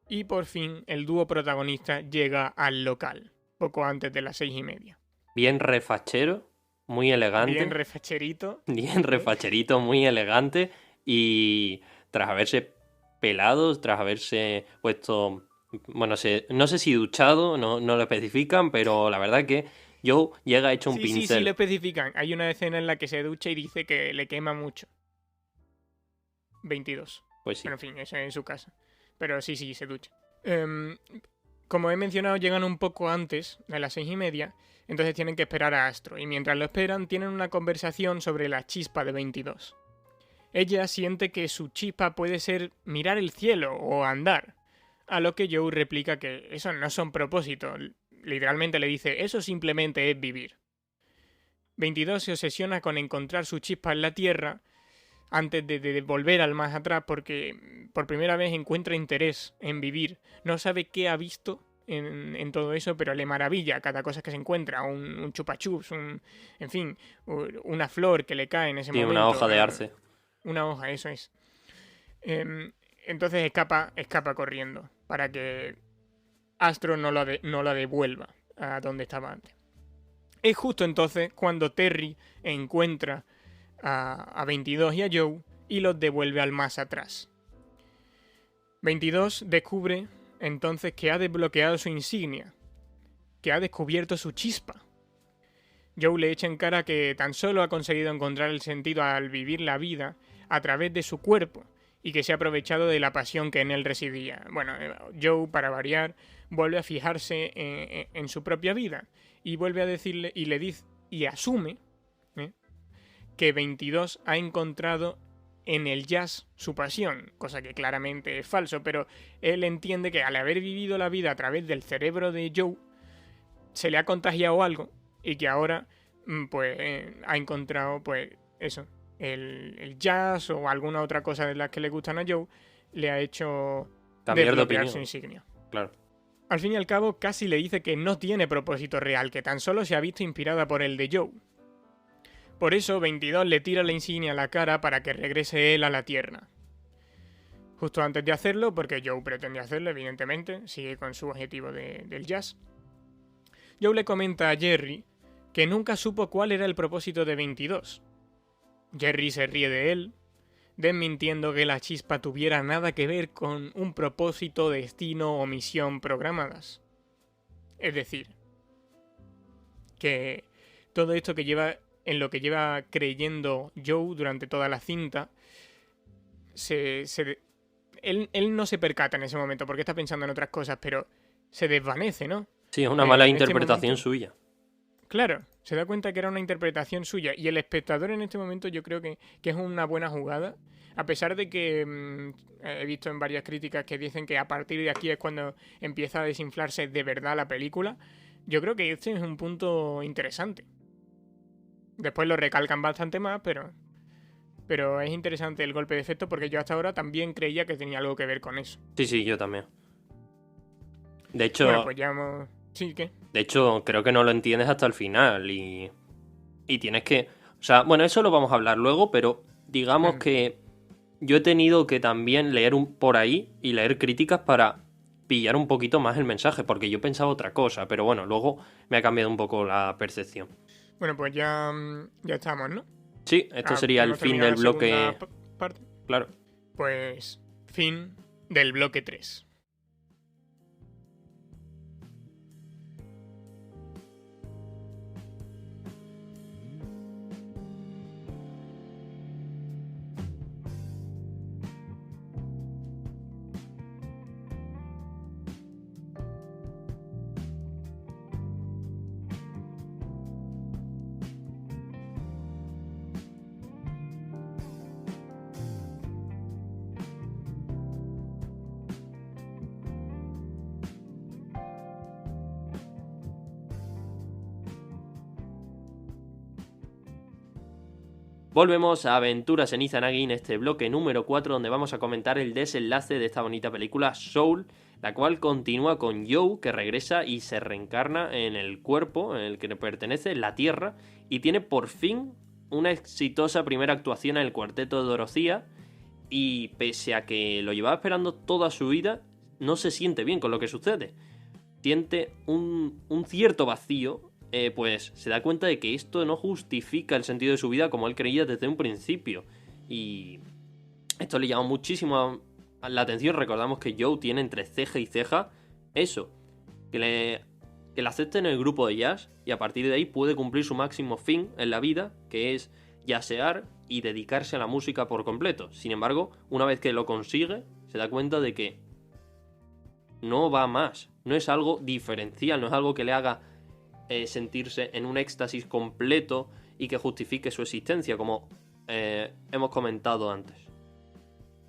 Y por fin el dúo protagonista llega al local, poco antes de las 6:30. Bien refachero, muy elegante. Bien refacherito. Bien refacherito, muy elegante. Y tras haberse pelado, tras haberse puesto... Bueno, no sé si duchado, no lo especifican, pero la verdad que Joe llega hecho un pincel. Sí, lo especifican. Hay una escena en la que se ducha y dice que le quema mucho. 22. Pues sí. Bueno, en fin, eso es en su casa. Pero sí, se ducha. Como he mencionado, llegan un poco antes de las 6:30, entonces tienen que esperar a Astro. Y mientras lo esperan, tienen una conversación sobre la chispa de 22. Ella siente que su chispa puede ser mirar el cielo o andar. A lo que Joe replica que eso no son propósitos. Literalmente le dice, eso simplemente es vivir. 22 se obsesiona con encontrar su chispa en la Tierra antes de volver al más atrás porque por primera vez encuentra interés en vivir. No sabe qué ha visto en todo eso, pero le maravilla cada cosa que se encuentra. Un chupa chups, en fin, una flor que le cae en ese momento. Una hoja de arce. Una hoja, eso es. Entonces escapa corriendo para que Astro no la devuelva a donde estaba antes. Es justo entonces cuando Terry encuentra a 22 y a Joe y los devuelve al más atrás. 22 descubre entonces que ha desbloqueado su insignia, que ha descubierto su chispa. Joe le echa en cara que tan solo ha conseguido encontrar el sentido al vivir la vida a través de su cuerpo y que se ha aprovechado de la pasión que en él residía. Bueno, Joe, para variar, vuelve a fijarse en su propia vida y vuelve a decirle y le dice y asume que 22 ha encontrado en el jazz su pasión, cosa que claramente es falso, pero él entiende que al haber vivido la vida a través del cerebro de Joe, se le ha contagiado algo y que ahora ha encontrado eso, el jazz o alguna otra cosa de las que le gustan a Joe, le ha hecho cambiar de opinión. Su insignia. Claro. Al fin y al cabo, casi le dice que no tiene propósito real, que tan solo se ha visto inspirada por el de Joe. Por eso 22 le tira la insignia a la cara para que regrese él a la Tierra. Justo antes de hacerlo, porque Joe pretende hacerlo, evidentemente, sigue con su objetivo del jazz. Joe le comenta a Jerry que nunca supo cuál era el propósito de 22. Jerry se ríe de él, desmintiendo que la chispa tuviera nada que ver con un propósito, destino o misión programadas. Es decir, que todo esto en lo que lleva creyendo Joe durante toda la cinta, él no se percata en ese momento porque está pensando en otras cosas, pero se desvanece, ¿no? Sí, es una mala En este interpretación momento. suya. Claro, se da cuenta que era una interpretación suya y el espectador en este momento yo creo que es una buena jugada, a pesar de que he visto en varias críticas que dicen que a partir de aquí es cuando empieza a desinflarse de verdad la película. Yo creo que este es un punto interesante. Después lo recalcan bastante más, pero es interesante el golpe de efecto porque yo hasta ahora también creía que tenía algo que ver con eso. Sí, sí, yo también. De Bueno, hecho, pues ya hemos... Sí, ¿qué? creo que no lo entiendes hasta el final y tienes que... O sea, bueno, eso lo vamos a hablar luego, pero digamos que yo he tenido que también leer por ahí y leer críticas para pillar un poquito más el mensaje, porque yo pensaba otra cosa, pero bueno, luego me ha cambiado un poco la percepción. Bueno, pues ya, ya estamos, ¿no? Sí, esto sería el Hemos fin terminado del la bloque... segunda parte. Claro. Pues fin del bloque 3. Volvemos a Aventuras en Izanagi en este bloque número 4, donde vamos a comentar el desenlace de esta bonita película Soul, la cual continúa con Joe, que regresa y se reencarna en el cuerpo en el que le pertenece, la Tierra, y tiene por fin una exitosa primera actuación en el cuarteto de Dorothea, y pese a que lo llevaba esperando toda su vida, no se siente bien con lo que sucede. Siente un cierto vacío, pues se da cuenta de que esto no justifica el sentido de su vida como él creía desde un principio. Y esto le llama muchísimo la atención. Recordamos que Joe tiene entre ceja y ceja eso, que le acepten en el grupo de jazz, y a partir de ahí puede cumplir su máximo fin en la vida, que es jazzear y dedicarse a la música por completo. Sin embargo, una vez que lo consigue, se da cuenta de que no va más, no es algo diferencial, no es algo que le haga sentirse en un éxtasis completo y que justifique su existencia, como hemos comentado antes.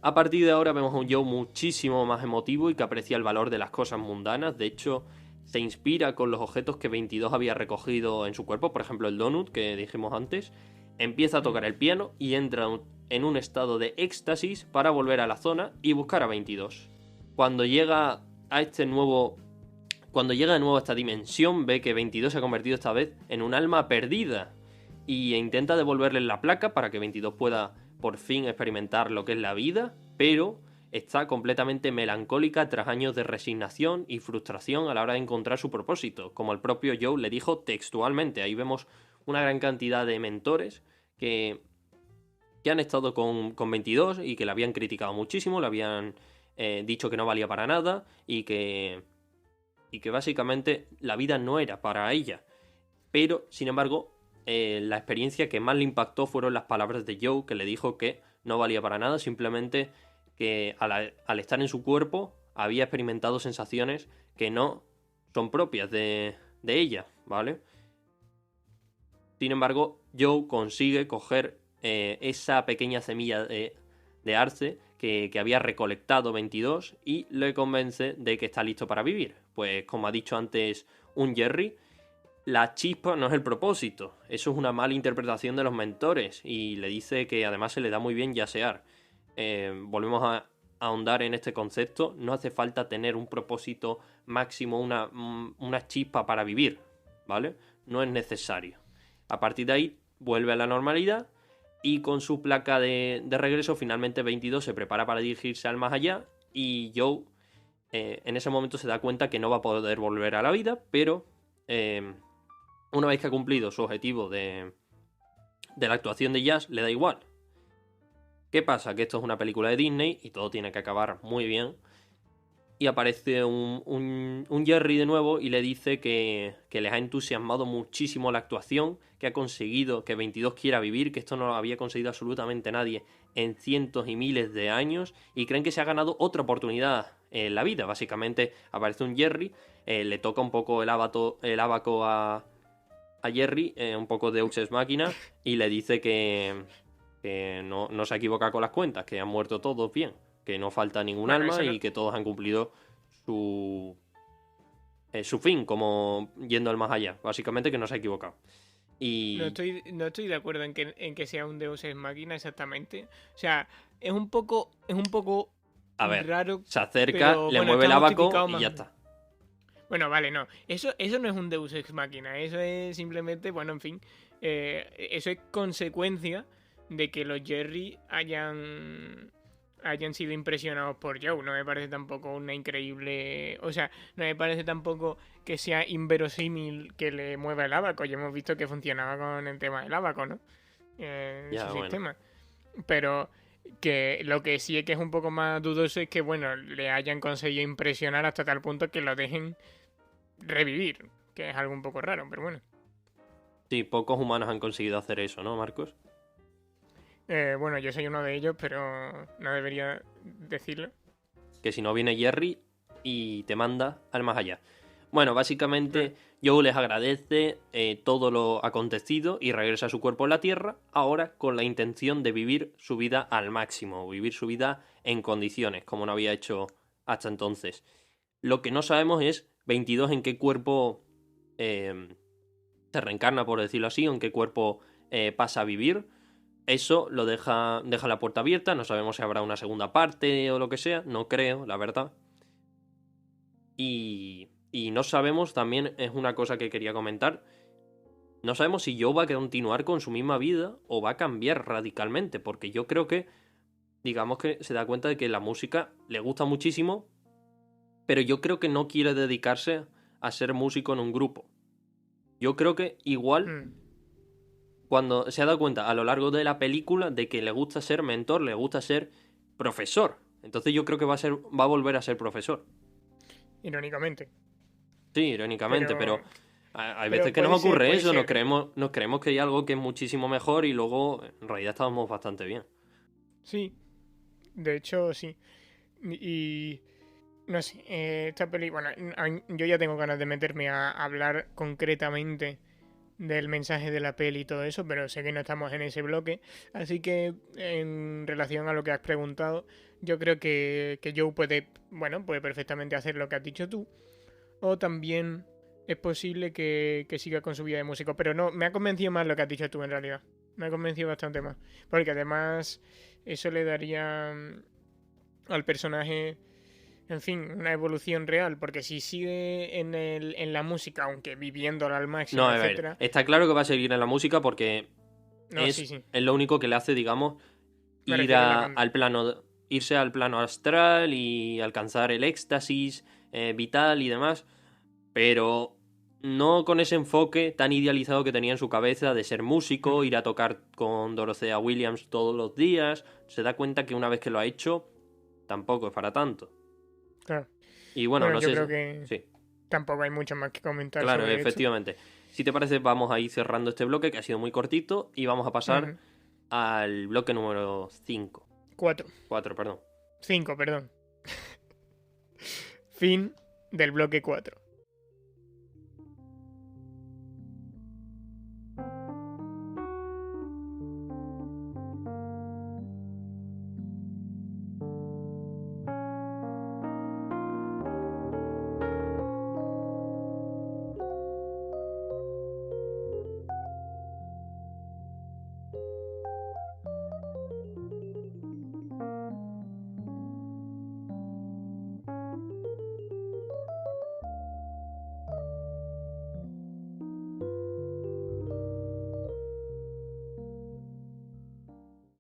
A partir de ahora vemos a un Joe muchísimo más emotivo y que aprecia el valor de las cosas mundanas. De hecho, se inspira con los objetos que 22 había recogido en su cuerpo, por ejemplo el donut que dijimos antes. Empieza a tocar el piano y entra en un estado de éxtasis para volver a la zona y buscar a 22. Cuando llega de nuevo a esta dimensión, ve que 22 se ha convertido esta vez en un alma perdida y intenta devolverle la placa para que 22 pueda por fin experimentar lo que es la vida, pero está completamente melancólica tras años de resignación y frustración a la hora de encontrar su propósito, como el propio Joe le dijo textualmente. Ahí vemos una gran cantidad de mentores que han estado con 22 y que le habían criticado muchísimo, le habían dicho que no valía para nada y que básicamente la vida no era para ella. Pero, sin embargo, la experiencia que más le impactó fueron las palabras de Joe, que le dijo que no valía para nada, simplemente que al estar en su cuerpo había experimentado sensaciones que no son propias de ella, ¿vale? Sin embargo, Joe consigue coger esa pequeña semilla de arce que había recolectado 22 y le convence de que está listo para vivir. Pues como ha dicho antes un Jerry, la chispa no es el propósito. Eso es una mala interpretación de los mentores y le dice que además se le da muy bien yasear. Volvemos a ahondar en este concepto. No hace falta tener un propósito máximo, una chispa para vivir, ¿vale? No es necesario. A partir de ahí vuelve a la normalidad y con su placa de regreso finalmente 22 se prepara para dirigirse al más allá y Joe en ese momento se da cuenta que no va a poder volver a la vida, pero una vez que ha cumplido su objetivo de la actuación de jazz, le da igual. ¿Qué pasa? Que esto es una película de Disney y todo tiene que acabar muy bien. Y aparece un Jerry de nuevo y le dice que les ha entusiasmado muchísimo la actuación, que ha conseguido que 22 quiera vivir, que esto no lo había conseguido absolutamente nadie en cientos y miles de años, y creen que se ha ganado otra oportunidad la vida. Básicamente aparece un Jerry, le toca un poco el abaco a Jerry, un poco de Deus Ex Machina, y le dice que no se equivoca con las cuentas, que han muerto todos bien, que no falta ningún alma y que todos han cumplido su fin, como yendo al más allá. Básicamente que no se ha equivocado. Y... No estoy de acuerdo en que sea un Deus Ex Machina exactamente. O sea, es un poco a ver, raro. Se acerca, pero, le bueno, mueve el está abaco justificado y más. ya está. Bueno, vale, no. Eso no es un Deus Ex Machina. Eso es simplemente, bueno, en fin. Eso es consecuencia de que los Jerry hayan sido impresionados por Joe. No me parece tampoco una increíble... O sea, no me parece tampoco que sea inverosímil que le mueva el abaco. Ya hemos visto que funcionaba con el tema del abaco, ¿no? Ya, Su bueno. sistema. Pero que lo que sí es que es un poco más dudoso es que, bueno, le hayan conseguido impresionar hasta tal punto que lo dejen revivir. Que es algo un poco raro, pero bueno. Sí, pocos humanos han conseguido hacer eso, ¿no, Marcos? Bueno, yo soy uno de ellos, pero no debería decirlo. Que si no viene Jerry y te manda al más allá. Bueno, básicamente Joe les agradece todo lo acontecido y regresa a su cuerpo en la Tierra, ahora con la intención de vivir su vida al máximo, vivir su vida en condiciones, como no había hecho hasta entonces. Lo que no sabemos es 22 en qué cuerpo se reencarna, por decirlo así, o en qué cuerpo pasa a vivir. Eso lo deja la puerta abierta, no sabemos si habrá una segunda parte o lo que sea, no creo, la verdad. Y no sabemos, también es una cosa que quería comentar, no sabemos si Joe va a continuar con su misma vida o va a cambiar radicalmente, porque yo creo que, digamos que se da cuenta de que la música le gusta muchísimo, pero yo creo que no quiere dedicarse a ser músico en un grupo. Yo creo que igual... Cuando se ha dado cuenta a lo largo de la película de que le gusta ser mentor, le gusta ser profesor. Entonces yo creo que va a volver a ser profesor. Irónicamente. Sí, irónicamente, pero hay pero veces que nos ocurre puede eso, ser. nos creemos que hay algo que es muchísimo mejor y luego en realidad estamos bastante bien. Sí, de hecho sí. Y no sé, esta peli, bueno, yo ya tengo ganas de meterme a hablar concretamente del mensaje de la peli y todo eso, pero sé que no estamos en ese bloque, así que en relación a lo que has preguntado, yo creo que Joe puede perfectamente hacer lo que has dicho tú, o también es posible que siga con su vida de músico, pero no, me ha convencido más lo que has dicho tú en realidad, me ha convencido bastante más, porque además eso le daría al personaje... En fin, una evolución real, porque si sigue en la música, aunque viviéndola al máximo, No, a ver, etcétera... está claro que va a seguir en la música porque No, es sí. lo único que le hace, digamos, Me refiero a irse al plano astral y alcanzar el éxtasis vital y demás, pero no con ese enfoque tan idealizado que tenía en su cabeza de ser músico, ir a tocar con Dorothea Williams todos los días. Se da cuenta que una vez que lo ha hecho, tampoco es para tanto. Claro. Y bueno, no yo sé. creo que Sí, tampoco hay mucho más que comentar claro, sobre efectivamente. Si te parece, vamos a ir cerrando este bloque que ha sido muy cortito y vamos a pasar Ujú. al bloque número 5. 4, 4, 5, perdón. Fin del bloque 4.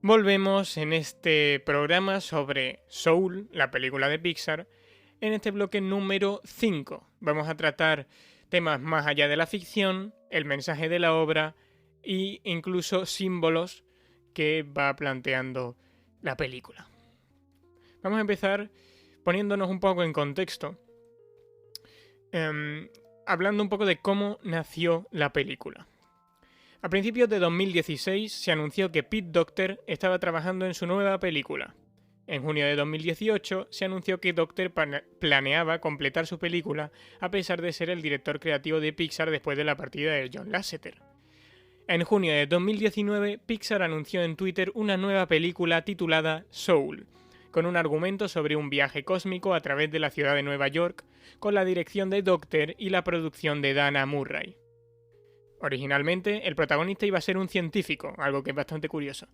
Volvemos en este programa sobre Soul, la película de Pixar, en este bloque número 5. Vamos a tratar temas más allá de la ficción, el mensaje de la obra e incluso símbolos que va planteando la película. Vamos a empezar poniéndonos un poco en contexto, hablando un poco de cómo nació la película. A principios de 2016 se anunció que Pete Docter estaba trabajando en su nueva película, En junio de 2018 se anunció que Docter planeaba completar su película a pesar de ser el director creativo de Pixar después de la partida de John Lasseter. En junio de 2019, Pixar anunció en Twitter una nueva película titulada Soul, con un argumento sobre un viaje cósmico a través de la ciudad de Nueva York, con la dirección de Docter y la producción de Dana Murray. Originalmente, el protagonista iba a ser un científico, algo que es bastante curioso,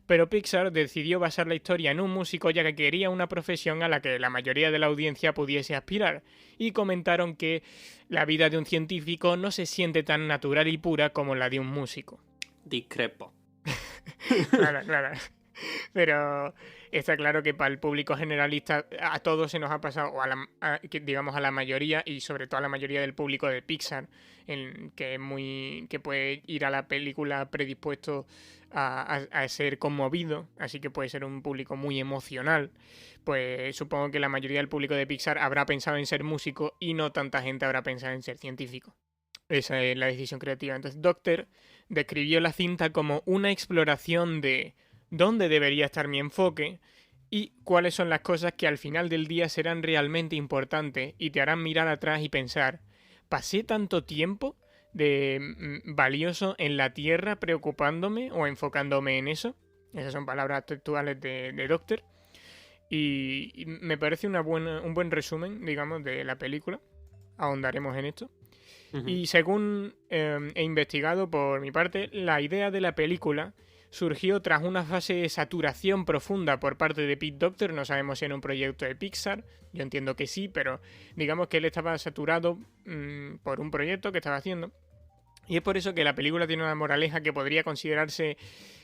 pero Pixar decidió basar la historia en un músico ya que quería una profesión a la que la mayoría de la audiencia pudiese aspirar, y comentaron que la vida de un científico no se siente tan natural y pura como la de un músico. Discrepo. Claro. Pero está claro que para el público generalista a todos se nos ha pasado, o digamos a la mayoría, y sobre todo a la mayoría del público de Pixar, que puede ir a la película predispuesto a ser conmovido, así que puede ser un público muy emocional. Pues supongo que la mayoría del público de Pixar habrá pensado en ser músico y no tanta gente habrá pensado en ser científico. Esa es la decisión creativa. Entonces Docter describió la cinta como una exploración de dónde debería estar mi enfoque y cuáles son las cosas que al final del día serán realmente importantes y te harán mirar atrás y pensar, ¿pasé tanto tiempo valioso en la Tierra preocupándome o enfocándome en eso? Esas son palabras textuales de Docter. Y me parece un buen resumen, digamos, de la película. Ahondaremos en esto. Y según he investigado por mi parte, la idea de la película surgió tras una fase de saturación profunda por parte de Pete Docter. No sabemos si era un proyecto de Pixar, yo entiendo que sí, pero digamos que él estaba saturado por un proyecto que estaba haciendo. Y es por eso que la película tiene una moraleja que podría considerarse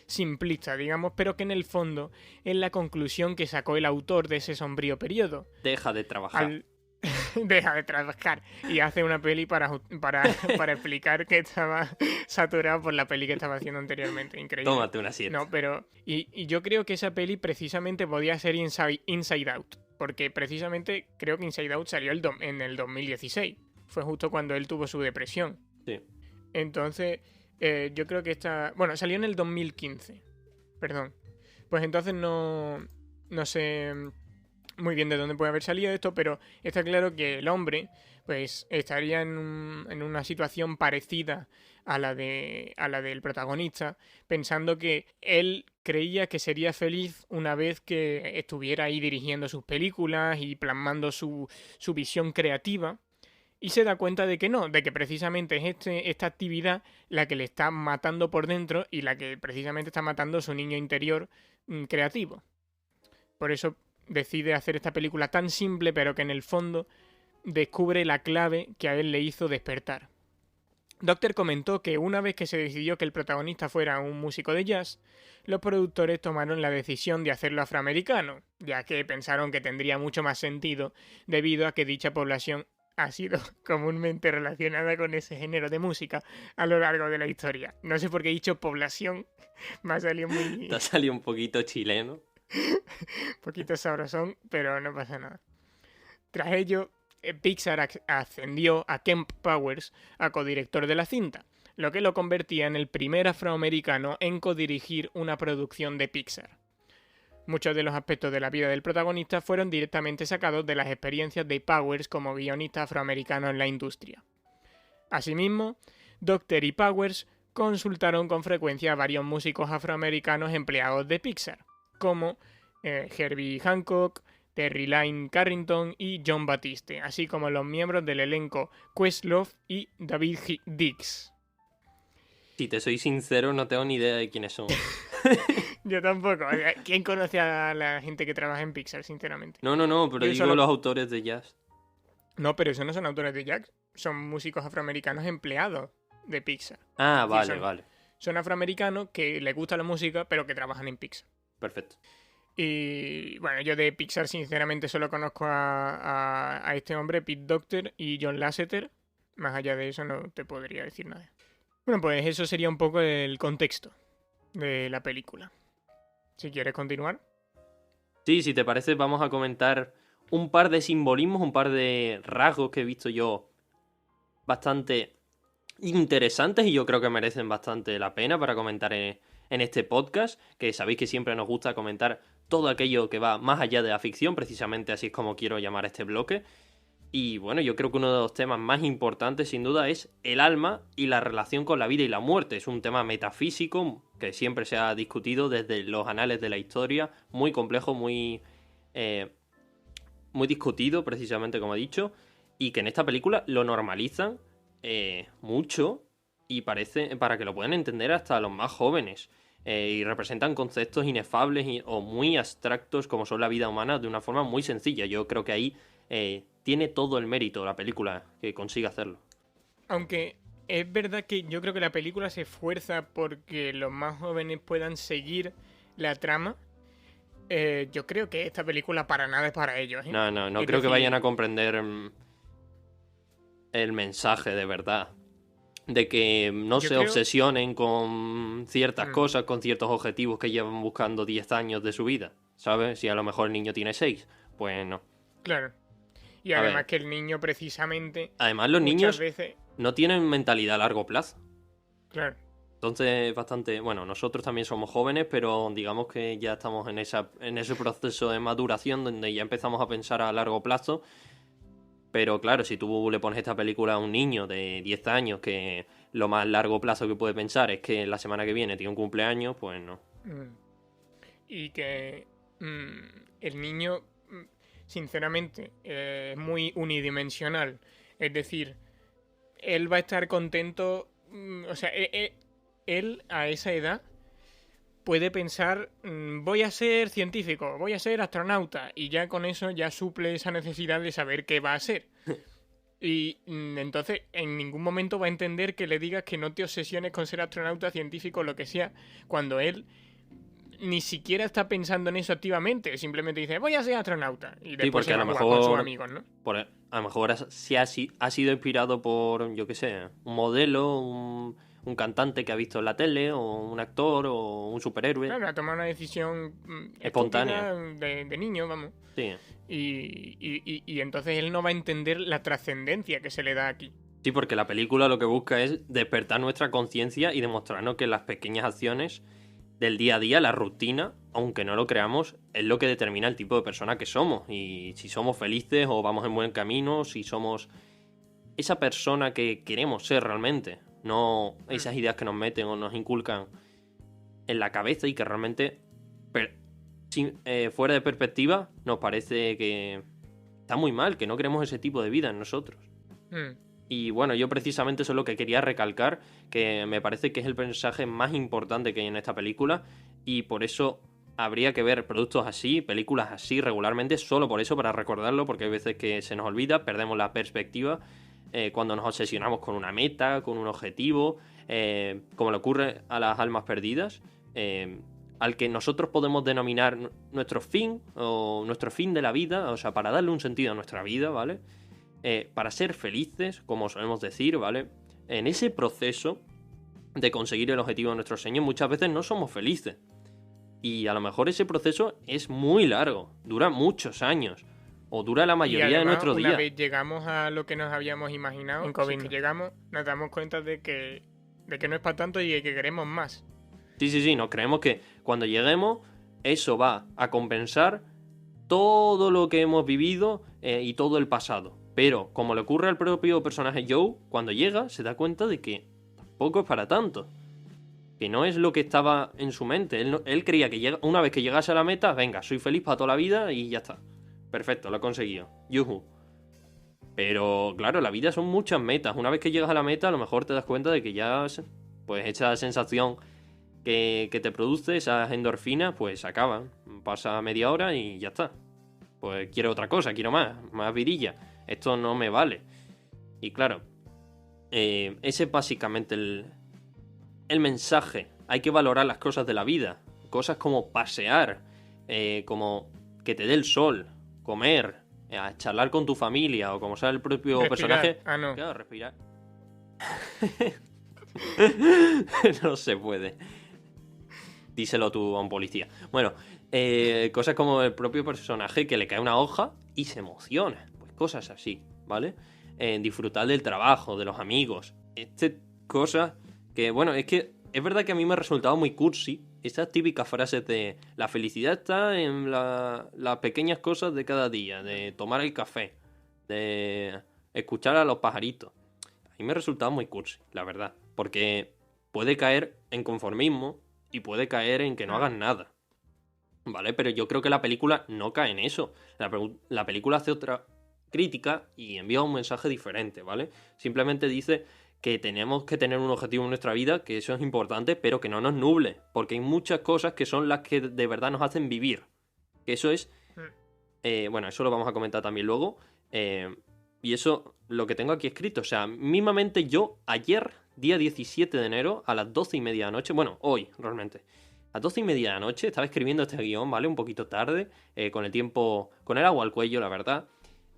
simplista, digamos, pero que en el fondo es la conclusión que sacó el autor de ese sombrío periodo. Deja de trabajar. Deja de trabajar y hace una peli para explicar que estaba saturado por la peli que estaba haciendo anteriormente. Increíble. Tómate una siesta. No, pero y yo creo que esa peli precisamente podía ser Inside Out, porque precisamente creo que Inside Out salió en el 2016. Fue justo cuando él tuvo su depresión. Sí. Entonces, yo creo que salió en el 2015. Perdón. Pues entonces no sé muy bien de dónde puede haber salido esto, pero está claro que el hombre pues estaría en una situación parecida a la del protagonista, pensando que él creía que sería feliz una vez que estuviera ahí dirigiendo sus películas y plasmando su visión creativa, y se da cuenta de que no, de que precisamente es esta actividad la que le está matando por dentro y la que precisamente está matando su niño interior creativo. Por eso decide hacer esta película tan simple, pero que en el fondo descubre la clave que a él le hizo despertar. Docter comentó que una vez que se decidió que el protagonista fuera un músico de jazz, los productores tomaron la decisión de hacerlo afroamericano, ya que pensaron que tendría mucho más sentido debido a que dicha población ha sido comúnmente relacionada con ese género de música a lo largo de la historia. No sé por qué he dicho población, me ha salido muy... Te ha salido un poquito chileno. poquito sabrosón, pero no pasa nada. Tras ello, Pixar ascendió a Kemp Powers a codirector de la cinta, lo que lo convertía en el primer afroamericano en codirigir una producción de Pixar. Muchos de los aspectos de la vida del protagonista fueron directamente sacados de las experiencias de Powers como guionista afroamericano en la industria. Asimismo, Docter y Powers consultaron con frecuencia a varios músicos afroamericanos empleados de Pixar, como Herbie Hancock, Terry Lyne Carrington y John Batiste, así como los miembros del elenco Questlove y David Dix. Si te soy sincero, no tengo ni idea de quiénes son. Yo tampoco. ¿Quién conoce a la gente que trabaja en Pixar, sinceramente? No, pero Yo digo los autores de jazz. No, pero esos no son autores de jazz, son músicos afroamericanos empleados de Pixar. Ah, vale. Son afroamericanos que les gusta la música, pero que trabajan en Pixar. Perfecto. Y bueno, yo de Pixar sinceramente solo conozco a este hombre, Pete Docter y John Lasseter. Más allá de eso no te podría decir nada. Bueno, pues eso sería un poco el contexto de la película. Si quieres continuar. Sí, si te parece, vamos a comentar un par de simbolismos, un par de rasgos que he visto yo bastante interesantes y yo creo que merecen bastante la pena para comentar en este podcast, que sabéis que siempre nos gusta comentar todo aquello que va más allá de la ficción, precisamente así es como quiero llamar a este bloque. Y bueno, yo creo que uno de los temas más importantes sin duda es el alma y la relación con la vida y la muerte. Es un tema metafísico que siempre se ha discutido desde los anales de la historia, muy complejo, muy discutido precisamente como he dicho, y que en esta película lo normalizan mucho y parece para que lo puedan entender hasta los más jóvenes. Y representan conceptos inefables o muy abstractos como son la vida humana de una forma muy sencilla. Yo creo que ahí tiene todo el mérito la película que consigue hacerlo. Aunque es verdad que yo creo que la película se esfuerza porque los más jóvenes puedan seguir la trama. Yo creo que esta película para nada es para ellos. No Es creo que decir, vayan a comprender el mensaje de verdad. De que no Yo se creo- obsesionen con ciertas cosas, con ciertos objetivos que llevan buscando 10 años de su vida. ¿Sabes? Si a lo mejor el niño tiene 6, pues no. Claro. Y A además ver. que el niño precisamente Además, los muchas niños veces... no tienen mentalidad a largo plazo. Claro. Entonces, bastante... Bueno, nosotros también somos jóvenes, pero digamos que ya estamos en ese proceso de maduración donde ya empezamos a pensar a largo plazo. Pero claro, si tú le pones esta película a un niño de 10 años que lo más largo plazo que puede pensar es que la semana que viene tiene un cumpleaños, pues no. Y que el niño, sinceramente, es muy unidimensional. Es decir, él va a estar contento. O sea, él a esa edad puede pensar, voy a ser científico, voy a ser astronauta. Y ya con eso ya suple esa necesidad de saber qué va a ser. Y entonces en ningún momento va a entender que le digas que no te obsesiones con ser astronauta, científico, lo que sea, cuando él ni siquiera está pensando en eso activamente, simplemente dice, voy a ser astronauta. Y después porque se va a lo a jugar con sus mejor- amigos, ¿no? A lo mejor ha sido inspirado por, yo qué sé, un modelo, un cantante que ha visto en la tele, o un actor, o un superhéroe. Claro, ha tomado una decisión Espontánea. estúpida de niño, vamos. Sí. Y entonces él no va a entender la trascendencia que se le da aquí. Sí, porque la película lo que busca es despertar nuestra conciencia y demostrarnos que las pequeñas acciones del día a día, la rutina, aunque no lo creamos, es lo que determina el tipo de persona que somos. Y si somos felices o vamos en buen camino, si somos esa persona que queremos ser realmente, no esas ideas que nos meten o nos inculcan en la cabeza y que realmente, fuera de perspectiva, nos parece que está muy mal, que no queremos ese tipo de vida en nosotros. Y bueno, yo precisamente eso es lo que quería recalcar, que me parece que es el mensaje más importante que hay en esta película y por eso habría que ver productos así, películas así regularmente, solo por eso, para recordarlo, porque hay veces que se nos olvida, perdemos la perspectiva cuando nos obsesionamos con una meta, con un objetivo, como le ocurre a las almas perdidas, al que nosotros podemos denominar nuestro fin o nuestro fin de la vida, o sea, para darle un sentido a nuestra vida, ¿vale? Para ser felices, como solemos decir, ¿vale? En ese proceso de conseguir el objetivo de nuestros sueños muchas veces no somos felices. Y a lo mejor ese proceso es muy largo, dura muchos años, o dura la Y mayoría además, de nuestro una día. vez llegamos a lo que nos habíamos imaginado, en COVID, que llegamos, nos damos cuenta de que no es para tanto y de que queremos más. Sí, nos creemos que cuando lleguemos eso va a compensar todo lo que hemos vivido y todo el pasado. Pero, como le ocurre al propio personaje Joe, cuando llega se da cuenta de que tampoco es para tanto. Que no es lo que estaba en su mente. Él creía que una vez que llegase a la meta, venga, soy feliz para toda la vida y ya está. Perfecto, lo he conseguido. Yuhu. Pero, claro, la vida son muchas metas. Una vez que llegas a la meta, a lo mejor te das cuenta de que ya, pues, esa sensación que te produce, esas endorfinas, pues acaban. Pasa media hora y ya está. Pues quiero otra cosa, quiero más virilla. Esto no me vale. Y claro, ese es básicamente el mensaje. Hay que valorar las cosas de la vida. Cosas como pasear, como que te dé el sol, comer, charlar con tu familia o como sea el propio Respirar. personaje. Ah, no. Claro, respirar. No se puede. Díselo tú a un policía. Bueno, cosas como el propio personaje que le cae una hoja y se emociona. Pues cosas así, ¿vale? Disfrutar del trabajo, de los amigos. Cosas que, bueno, es que es verdad que a mí me ha resultado muy cursi esas típicas frases de la felicidad está en las pequeñas cosas de cada día, de tomar el café, de escuchar a los pajaritos. A mí me resultaba muy cursi, la verdad, porque puede caer en conformismo y puede caer en que no hagas nada, ¿vale? Pero yo creo que la película no cae en eso. La película hace otra crítica y envía un mensaje diferente, ¿vale? Simplemente dice que tenemos que tener un objetivo en nuestra vida, que eso es importante, pero que no nos nuble, porque hay muchas cosas que son las que de verdad nos hacen vivir. Que eso es... bueno, eso lo vamos a comentar también luego. Y eso, lo que tengo aquí escrito, o sea, mismamente yo ayer, día 17 de enero, a las 12:30 de la noche, bueno, hoy realmente, a las 12:30 de la noche estaba escribiendo este guión, ¿vale? Un poquito tarde, con el tiempo, con el agua al cuello, la verdad.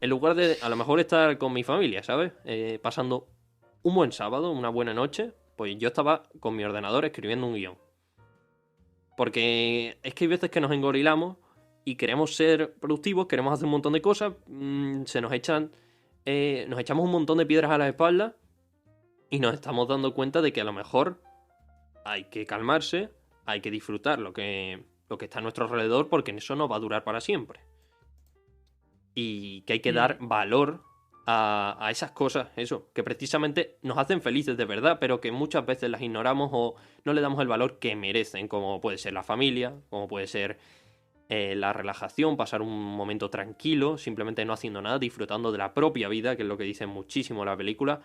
En lugar de, a lo mejor, estar con mi familia, ¿sabes? Pasando un buen sábado, una buena noche, pues yo estaba con mi ordenador escribiendo un guión. Porque es que hay veces que nos engorilamos y queremos ser productivos, queremos hacer un montón de cosas, se nos echamos un montón de piedras a la espalda y nos estamos dando cuenta de que a lo mejor hay que calmarse, hay que disfrutar lo que está a nuestro alrededor, porque eso no va a durar para siempre. Y que hay que dar valor a esas cosas, eso, que precisamente nos hacen felices de verdad, pero que muchas veces las ignoramos o no le damos el valor que merecen, como puede ser la familia, como puede ser la relajación, pasar un momento tranquilo, simplemente no haciendo nada, disfrutando de la propia vida, que es lo que dice muchísimo la película,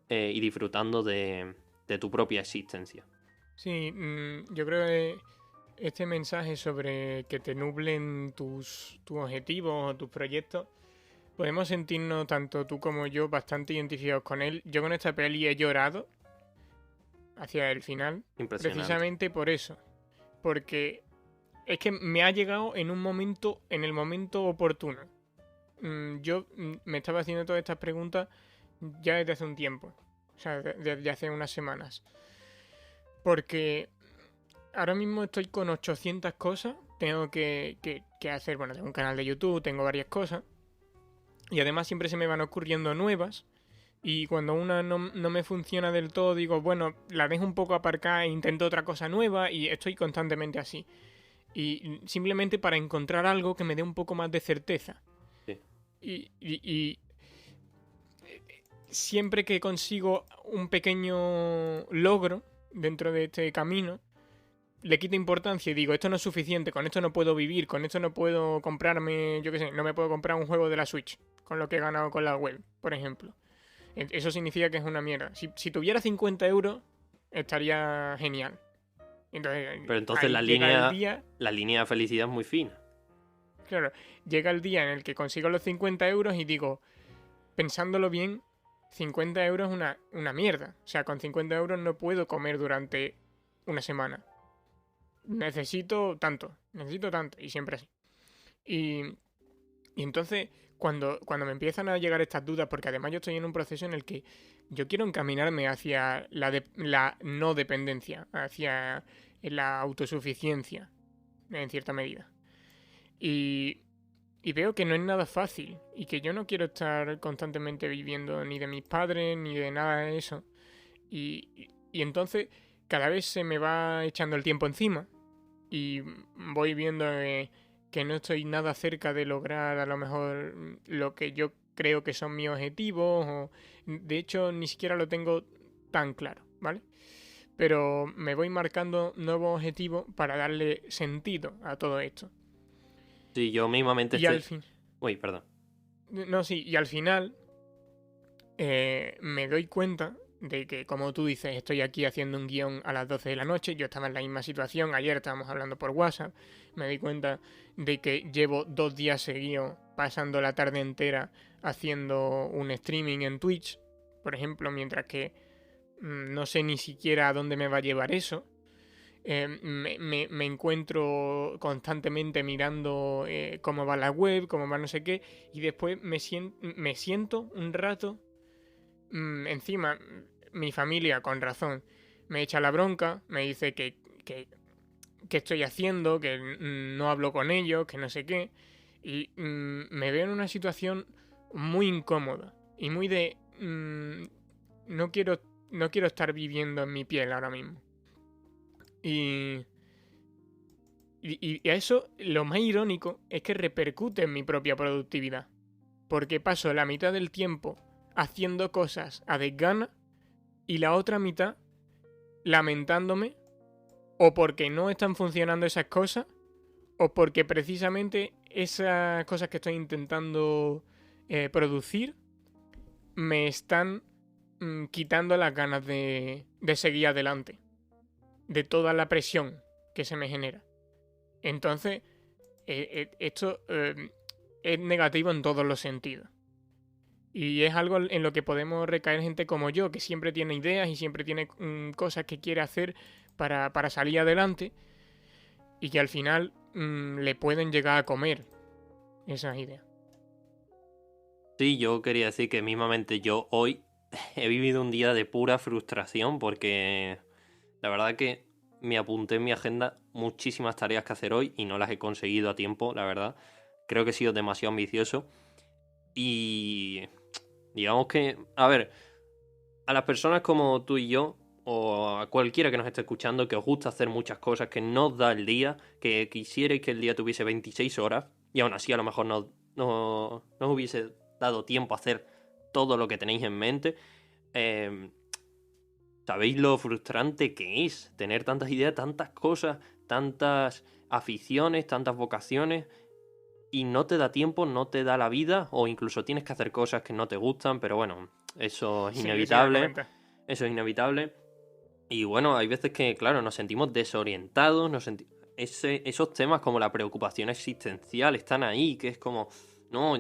y disfrutando de tu propia existencia. Sí, yo creo que este mensaje sobre que te nublen tus objetivos o tus proyectos, podemos sentirnos, tanto tú como yo, bastante identificados con él. Yo con esta peli he llorado hacia el final, Impresionante. precisamente por eso. Porque es que me ha llegado en el momento oportuno. Yo me estaba haciendo todas estas preguntas ya desde hace un tiempo. O sea, desde hace unas semanas. Porque ahora mismo estoy con 800 cosas. Tengo que hacer, bueno, tengo un canal de YouTube, tengo varias cosas. Y además siempre se me van ocurriendo nuevas. Y cuando una no me funciona del todo, digo, bueno, la dejo un poco aparcada e intento otra cosa nueva. Y estoy constantemente así. Y simplemente para encontrar algo que me dé un poco más de certeza. Sí. Y siempre que consigo un pequeño logro dentro de este camino, le quito importancia y digo, esto no es suficiente, con esto no puedo vivir, con esto no puedo comprarme, yo qué sé, no me puedo comprar un juego de la Switch con lo que he ganado con la web, por ejemplo. Eso significa que es una mierda. Si tuviera 50 euros, estaría genial. Pero entonces la línea de felicidad es muy fina. Claro, llega el día en el que consigo los 50 euros y digo, pensándolo bien, 50 euros es una mierda. O sea, con 50 euros no puedo comer durante una semana. Necesito tanto, y siempre así. Y entonces, cuando me empiezan a llegar estas dudas, porque además yo estoy en un proceso en el que yo quiero encaminarme hacia la no dependencia, hacia la autosuficiencia, en cierta medida. Y veo que no es nada fácil, y que yo no quiero estar constantemente viviendo ni de mis padres, ni de nada de eso. Y entonces, cada vez se me va echando el tiempo encima, y voy viendo que no estoy nada cerca de lograr a lo mejor lo que yo creo que son mis objetivos, o de hecho ni siquiera lo tengo tan claro, ¿vale? Pero me voy marcando nuevos objetivos para darle sentido a todo esto. Sí, yo mismamente Y al fin... Uy, perdón. No, sí, y al final me doy cuenta de que, como tú dices, estoy aquí haciendo un guión a las 12 de la noche, yo estaba en la misma situación, ayer estábamos hablando por WhatsApp, me di cuenta de que llevo 2 días seguidos pasando la tarde entera haciendo un streaming en Twitch, por ejemplo, mientras que no sé ni siquiera a dónde me va a llevar eso. Me encuentro constantemente mirando cómo va la web, cómo va no sé qué, y después me siento un rato. Encima, mi familia, con razón, me echa la bronca, me dice que estoy haciendo, que no hablo con ellos, que no sé qué, y me veo en una situación muy incómoda y muy de no quiero estar viviendo en mi piel ahora mismo. Y Y a eso lo más irónico es que repercute en mi propia productividad. Porque paso la mitad del tiempo haciendo cosas a desgana y la otra mitad lamentándome o porque no están funcionando esas cosas o porque precisamente esas cosas que estoy intentando producir me están quitando las ganas de seguir adelante, de toda la presión que se me genera. Entonces, esto es negativo en todos los sentidos. Y es algo en lo que podemos recaer gente como yo, que siempre tiene ideas y siempre tiene cosas que quiere hacer para salir adelante y que al final le pueden llegar a comer esas ideas. Sí, yo quería decir que mismamente yo hoy he vivido un día de pura frustración porque la verdad que me apunté en mi agenda muchísimas tareas que hacer hoy y no las he conseguido a tiempo, la verdad. Creo que he sido demasiado ambicioso y digamos que, a ver, a las personas como tú y yo o a cualquiera que nos esté escuchando que os gusta hacer muchas cosas, que no os da el día, que quisierais que el día tuviese 26 horas y aún así a lo mejor no os hubiese dado tiempo a hacer todo lo que tenéis en mente. ¿Sabéis lo frustrante que es tener tantas ideas, tantas cosas, tantas aficiones, tantas vocaciones y no te da tiempo, no te da la vida o incluso tienes que hacer cosas que no te gustan? Pero bueno, eso es inevitable. Eso es inevitable. Y bueno, hay veces que, claro, nos sentimos desorientados, esos temas como la preocupación existencial están ahí, que es como, no,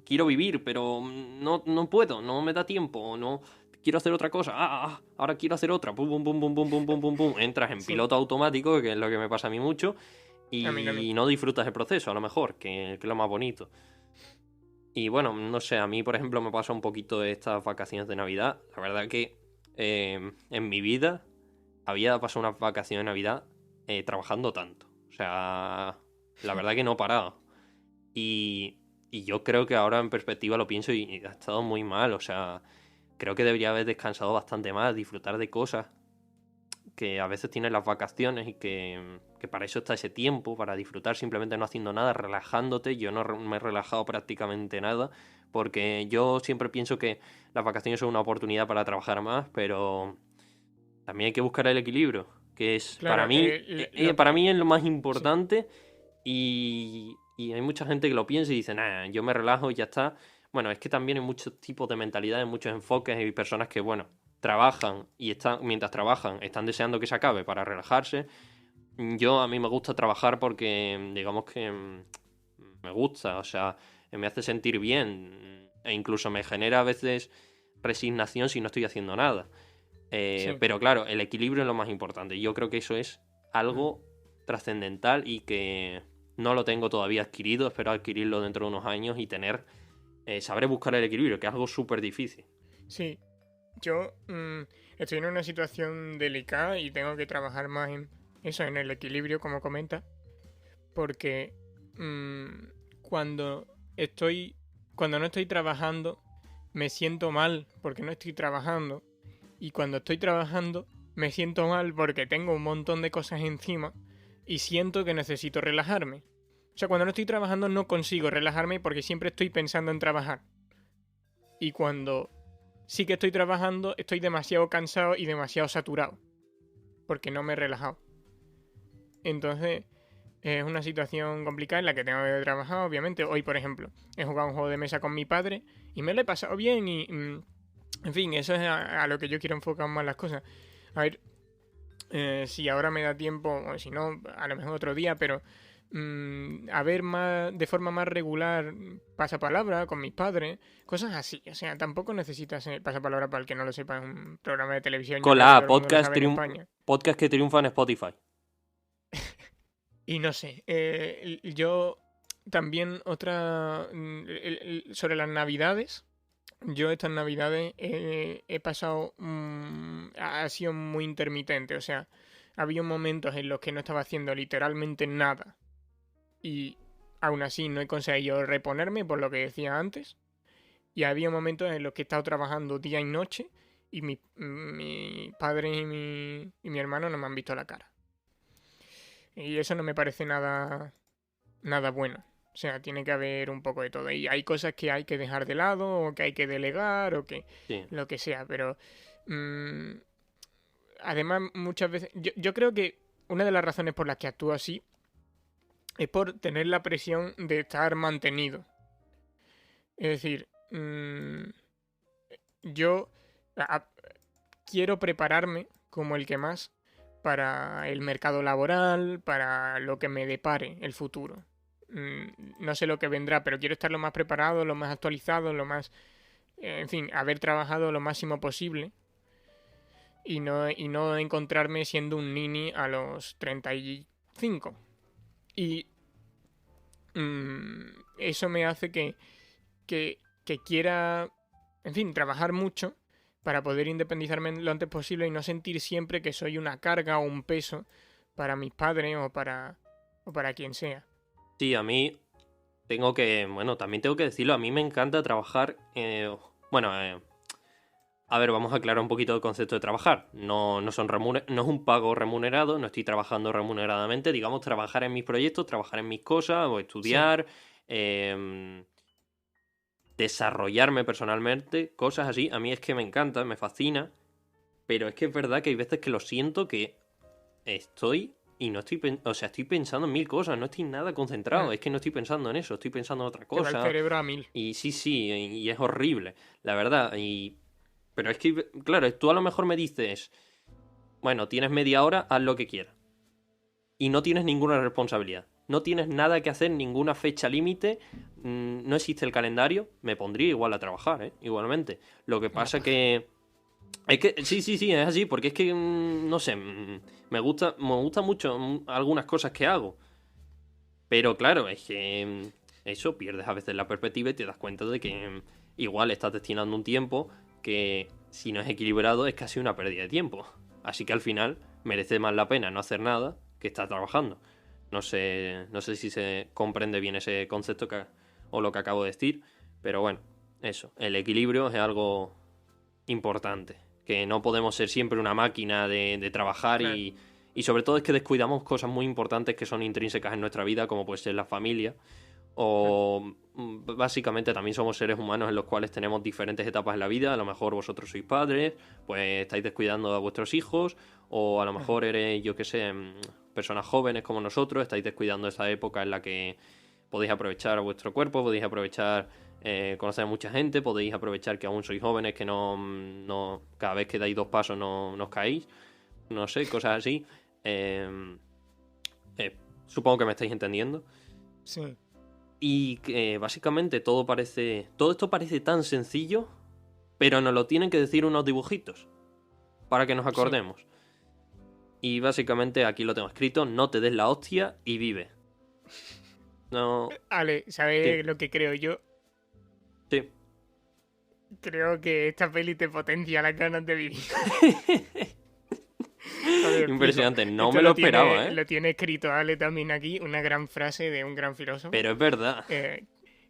quiero vivir, pero no puedo, no me da tiempo, no quiero hacer otra cosa, ahora quiero hacer otra, pum, pum, pum, pum, pum, pum, pum, pum, pum. Entras en piloto automático, que es lo que me pasa a mí mucho, y no disfrutas el proceso, a lo mejor, que es lo más bonito. Y bueno, no sé, a mí, por ejemplo, me pasa un poquito estas vacaciones de Navidad. La verdad que en mi vida había pasado unas vacaciones de Navidad trabajando tanto. O sea, la verdad que no he parado. Y yo creo que ahora en perspectiva lo pienso y ha estado muy mal. O sea, creo que debería haber descansado bastante más, disfrutar de cosas que a veces tienes las vacaciones y que para eso está ese tiempo, para disfrutar simplemente no haciendo nada, relajándote. Yo no me he relajado prácticamente nada, porque yo siempre pienso que las vacaciones son una oportunidad para trabajar más, pero también hay que buscar el equilibrio, que es Claro, para mí es lo más importante. Sí. Y hay mucha gente que lo piensa y dice, nah, yo me relajo y ya está. Bueno, es que también hay muchos tipos de mentalidades, muchos enfoques y personas que, bueno, trabajan y mientras trabajan están deseando que se acabe para relajarse. A mí me gusta trabajar porque digamos que me gusta, o sea, me hace sentir bien e incluso me genera a veces resignación si no estoy haciendo nada. Sí. Pero claro, el equilibrio es lo más importante. Yo creo que eso es algo trascendental y que no lo tengo todavía adquirido. Espero adquirirlo dentro de unos años y sabré buscar el equilibrio, que es algo súper difícil. Sí, yo estoy en una situación delicada y tengo que trabajar más en eso, en el equilibrio, como comenta, porque cuando no estoy trabajando, me siento mal porque no estoy trabajando, y cuando estoy trabajando, me siento mal porque tengo un montón de cosas encima y siento que necesito relajarme. O sea, cuando no estoy trabajando no consigo relajarme porque siempre estoy pensando en trabajar. Y cuando sí que estoy trabajando, estoy demasiado cansado y demasiado saturado, porque no me he relajado. Entonces, es una situación complicada en la que tengo que trabajar, obviamente. Hoy, por ejemplo, he jugado un juego de mesa con mi padre y me lo he pasado bien y... en fin, eso es a lo que yo quiero enfocar más las cosas. A ver, si ahora me da tiempo, o si no, a lo mejor otro día, pero... a ver más de forma más regular pasapalabra con mis padres, cosas así. O sea, tampoco necesitas pasapalabra, para el que no lo sepa, es un programa de televisión. Con la podcast que triunfa en Spotify. Y no sé, yo también sobre las navidades. Yo estas navidades he pasado, ha sido muy intermitente, o sea, había momentos en los que no estaba haciendo literalmente nada y aún así no he conseguido reponerme por lo que decía antes, y había momentos en los que he estado trabajando día y noche y mi padre y mi hermano no me han visto la cara. Y eso no me parece nada bueno. O sea, tiene que haber un poco de todo. Y hay cosas que hay que dejar de lado, o que hay que delegar, o que Sí. lo que sea. Pero además, muchas veces. Yo creo que una de las razones por las que actúo así es por tener la presión de estar mantenido. Es decir, yo quiero prepararme como el que más para el mercado laboral, para lo que me depare el futuro. No sé lo que vendrá, pero quiero estar lo más preparado, lo más actualizado, lo más... en fin, haber trabajado lo máximo posible y no encontrarme siendo un nini a los 35. Y eso me hace que quiera, en fin, trabajar mucho para poder independizarme lo antes posible y no sentir siempre que soy una carga o un peso para mis padres o para quien sea. Sí, a mí también tengo que decirlo, a mí me encanta trabajar, a ver, vamos a aclarar un poquito el concepto de trabajar. No es un pago remunerado, no estoy trabajando remuneradamente, digamos, trabajar en mis proyectos, trabajar en mis cosas, o estudiar, desarrollarme personalmente, cosas así. A mí es que me encanta, me fascina, pero es que es verdad que hay veces que lo siento que estoy estoy pensando en mil cosas, no estoy nada concentrado, es que no estoy pensando en eso, estoy pensando en otra Te va el cosa. cerebro a 1000. Y sí, y es horrible, la verdad. Pero es que, claro, tú a lo mejor me dices, bueno, tienes media hora, haz lo que quieras. Y no tienes ninguna responsabilidad. No tienes nada que hacer, ninguna fecha límite. No existe el calendario. Me pondría igual a trabajar, igualmente. Lo que pasa que... Es que sí, es así, porque es que, no sé, me gusta mucho algunas cosas que hago. Pero claro, es que eso pierdes a veces la perspectiva y te das cuenta de que igual estás destinando un tiempo que si no es equilibrado es casi una pérdida de tiempo. Así que al final merece más la pena no hacer nada que estar trabajando. No sé si se comprende bien ese concepto o lo que acabo de decir, pero bueno, eso, el equilibrio es algo importante, que no podemos ser siempre una máquina de trabajar. Claro. Y sobre todo es que descuidamos cosas muy importantes que son intrínsecas en nuestra vida, como puede ser la familia, o básicamente también somos seres humanos en los cuales tenemos diferentes etapas en la vida. A lo mejor vosotros sois padres, pues estáis descuidando a vuestros hijos, o a lo mejor eres, yo qué sé, personas jóvenes como nosotros, estáis descuidando esa época en la que podéis aprovechar vuestro cuerpo, podéis aprovechar conocer a mucha gente, podéis aprovechar que aún sois jóvenes, que no cada vez que dais 2 pasos no os caéis, no sé, cosas así. Supongo que me estáis entendiendo. Sí. Y que básicamente todo esto parece tan sencillo, pero nos lo tienen que decir unos dibujitos para que nos acordemos. Sí. Y básicamente aquí lo tengo escrito: no te des la hostia y vive. No. Ale, ¿sabes lo que creo yo? Sí. Creo que esta peli te potencia las ganas de vivir. Impresionante, no me lo esperaba, Lo tiene escrito Ale también aquí, una gran frase de un gran filósofo. Pero es verdad.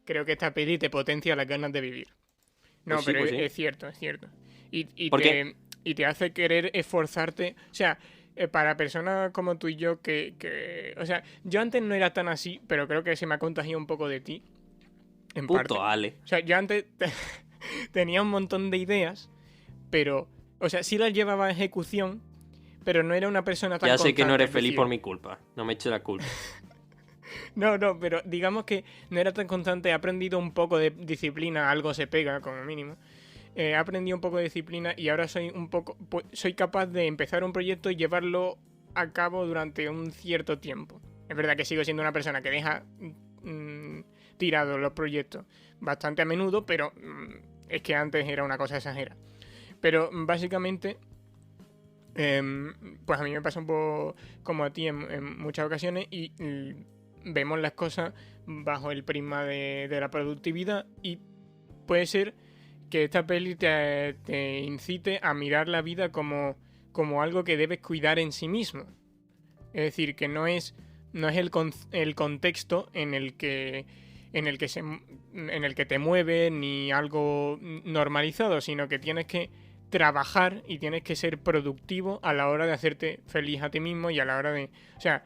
Creo que esta peli te potencia las ganas de vivir. No, pues pero sí, es cierto, es cierto. Y te hace querer esforzarte. O sea, para personas como tú y yo o sea, yo antes no era tan así, pero creo que se me ha contagiado un poco de ti. En Puto parte. Ale. O sea, yo antes tenía un montón de ideas, pero... O sea, sí las llevaba a ejecución, pero no era una persona tan constante. Ya sé que no eres feliz por mi culpa. No me eches la culpa. No, pero digamos que no era tan constante. He aprendido un poco de disciplina. Algo se pega, como mínimo. He aprendido un poco de disciplina y ahora soy capaz de empezar un proyecto y llevarlo a cabo durante un cierto tiempo. Es verdad que sigo siendo una persona que deja tirados los proyectos bastante a menudo, pero es que antes era una cosa exagerada. Pero básicamente, pues a mí me pasa un poco como a ti en muchas ocasiones y vemos las cosas bajo el prisma de la productividad y puede ser que esta peli te incite a mirar la vida como algo que debes cuidar en sí mismo. Es decir, que no es el contexto en el que te mueve ni algo normalizado, sino que tienes que trabajar y tienes que ser productivo a la hora de hacerte feliz a ti mismo y a la hora de... O sea,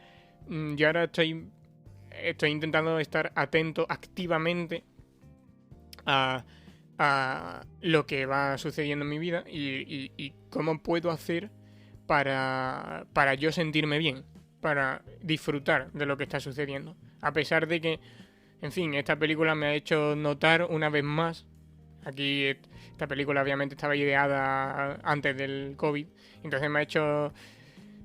yo ahora estoy intentando estar atento activamente a lo que va sucediendo en mi vida y cómo puedo hacer para yo sentirme bien, para disfrutar de lo que está sucediendo. A pesar de que, en fin, esta película me ha hecho notar una vez más, aquí esta película obviamente estaba ideada antes del COVID, entonces me ha hecho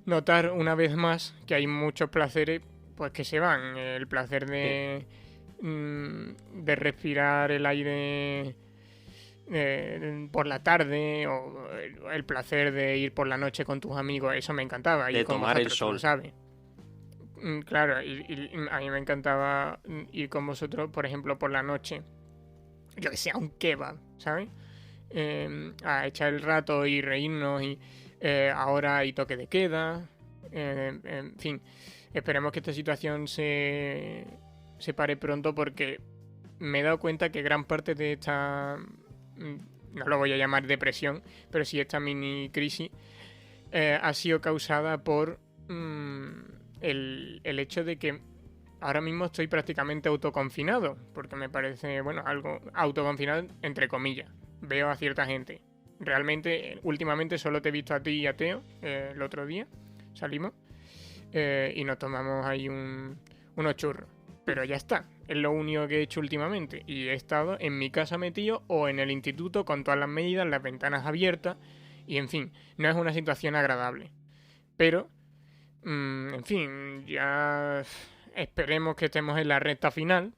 notar una vez más que hay muchos placeres pues que se van. El placer de respirar el aire por la tarde, o el placer de ir por la noche con tus amigos, eso me encantaba. De ir con tomar el vosotros, sol. lo sabes. Claro, y a mí me encantaba ir con vosotros, por ejemplo, por la noche, yo que sé, a un kebab, ¿sabes? A echar el rato y reírnos, y ahora hay toque de queda, en fin, esperemos que esta situación se pare pronto, porque me he dado cuenta que gran parte de esta, no lo voy a llamar depresión, pero sí esta mini crisis, ha sido causada por el hecho de que ahora mismo estoy prácticamente autoconfinado, porque me parece, bueno, algo autoconfinado entre comillas. Veo a cierta gente. Realmente, últimamente solo te he visto a ti y a Teo, el otro día salimos y nos tomamos ahí unos churros. Pero ya está, es lo único que he hecho últimamente. Y he estado en mi casa metido o en el instituto con todas las medidas, las ventanas abiertas. Y en fin, no es una situación agradable. Pero, en fin, ya esperemos que estemos en la recta final.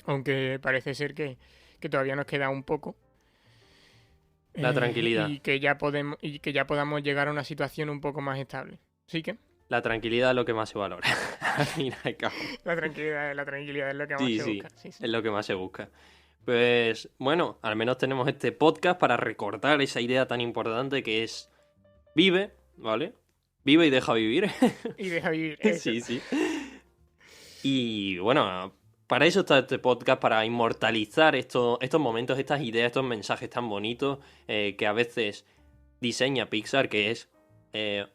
Aunque parece ser que todavía nos queda un poco. La tranquilidad. Y que ya podamos llegar a una situación un poco más estable. ¿Sí que? La tranquilidad es lo que más se valora. Al fin y al cabo. La tranquilidad es lo que más se busca. Sí. Es lo que más se busca. Pues bueno, al menos tenemos este podcast para recordar esa idea tan importante que es vive, ¿vale? Vive y deja vivir. Y deja vivir. Eso. Sí. Y bueno, para eso está este podcast, para inmortalizar estos momentos, estas ideas, estos mensajes tan bonitos que a veces diseña Pixar, que es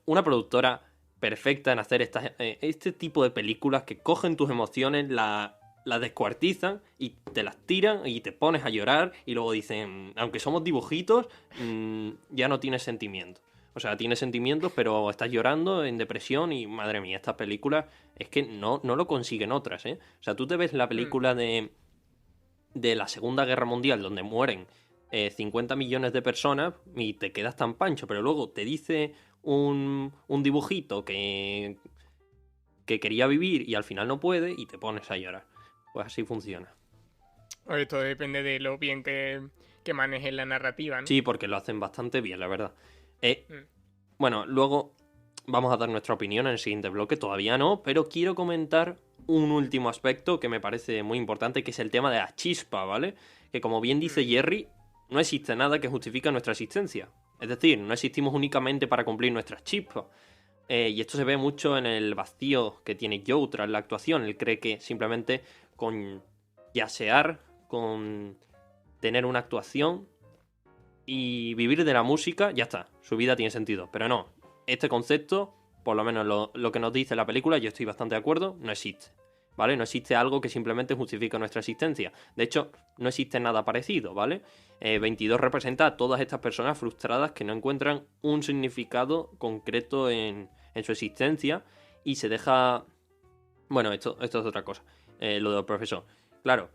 una productora perfecta en hacer este tipo de películas que cogen tus emociones, las descuartizan y te las tiran y te pones a llorar y luego dicen, aunque somos dibujitos, ya no tienes sentimientos. O sea, tienes sentimientos, pero estás llorando en depresión y, madre mía, estas películas es que no lo consiguen otras, ¿eh? O sea, tú te ves la película de la Segunda Guerra Mundial, donde mueren 50 millones de personas y te quedas tan pancho, pero luego te dice un dibujito que quería vivir y al final no puede y te pones a llorar. Pues así funciona. Esto depende de lo bien que manejes la narrativa, ¿no? Sí, porque lo hacen bastante bien, la verdad. Bueno, luego vamos a dar nuestra opinión en el siguiente bloque, todavía no, pero quiero comentar un último aspecto que me parece muy importante, que es el tema de la chispa, ¿vale? Que como bien dice Jerry, no existe nada que justifique nuestra existencia. Es decir, no existimos únicamente para cumplir nuestras chispas. Y esto se ve mucho en el vacío que tiene Joe tras la actuación. Él cree que simplemente con yasear, con tener una actuación y vivir de la música, ya está, su vida tiene sentido. Pero no, este concepto, por lo menos lo que nos dice la película, yo estoy bastante de acuerdo, no existe. ¿Vale? No existe algo que simplemente justifique nuestra existencia. De hecho, no existe nada parecido, ¿vale? 22 representa a todas estas personas frustradas que no encuentran un significado concreto en su existencia y se deja... Bueno, esto es otra cosa, lo del profesor. Claro,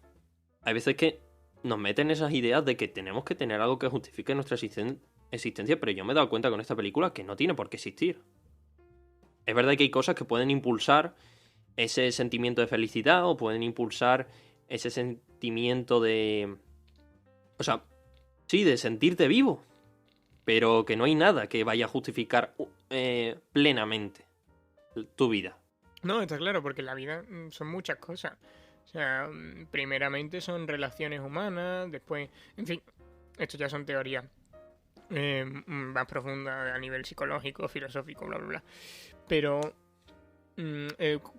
hay veces que nos meten esas ideas de que tenemos que tener algo que justifique nuestra existencia, pero yo me he dado cuenta con esta película que no tiene por qué existir. Es verdad que hay cosas que pueden impulsar ese sentimiento de felicidad o pueden impulsar ese sentimiento de... O sea, sí, de sentirte vivo. Pero que no hay nada que vaya a justificar plenamente tu vida. No, está claro, porque la vida son muchas cosas. O sea, primeramente son relaciones humanas, después... En fin, esto ya son teorías más profundas a nivel psicológico, filosófico, bla, bla, bla. Pero...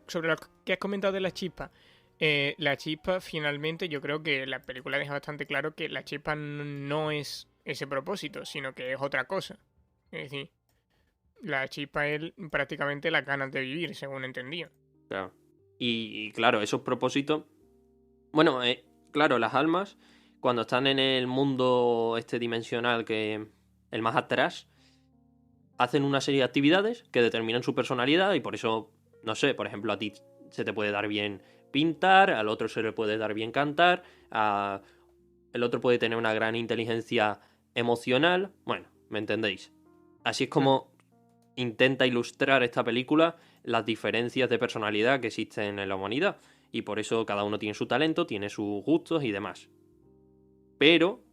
sobre lo que has comentado de la chispa, la chispa finalmente yo creo que la película deja bastante claro que la chispa no es ese propósito, sino que es otra cosa. Es decir, La chispa es prácticamente las ganas de vivir, según entendí. Claro. Y claro, esos propósitos... Bueno, claro, las almas, cuando están en el mundo este dimensional, que el más atrás, hacen una serie de actividades que determinan su personalidad y por eso, no sé, por ejemplo, a ti se te puede dar bien pintar, al otro se le puede dar bien cantar, el otro puede tener una gran inteligencia emocional. Bueno, ¿me entendéis? Así es como intenta ilustrar esta película las diferencias de personalidad que existen en la humanidad. Y por eso cada uno tiene su talento, tiene sus gustos y demás. Pero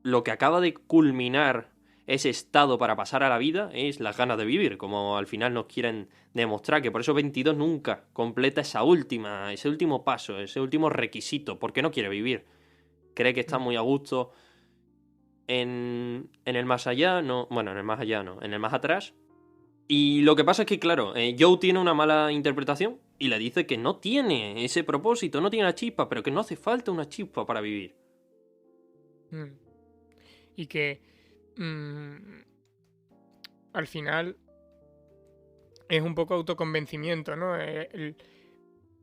lo que acaba de culminar ese estado para pasar a la vida es las ganas de vivir, como al final nos quieren demostrar, que por eso 22 nunca completa ese último paso, ese último requisito, porque no quiere vivir. Cree que está muy a gusto en el más allá, no, bueno, en el más allá no, en el más atrás. Y lo que pasa es que, claro, Joe tiene una mala interpretación y le dice que no tiene ese propósito, no tiene la chispa, pero que no hace falta una chispa para vivir. Y que al final es un poco autoconvencimiento, ¿no? El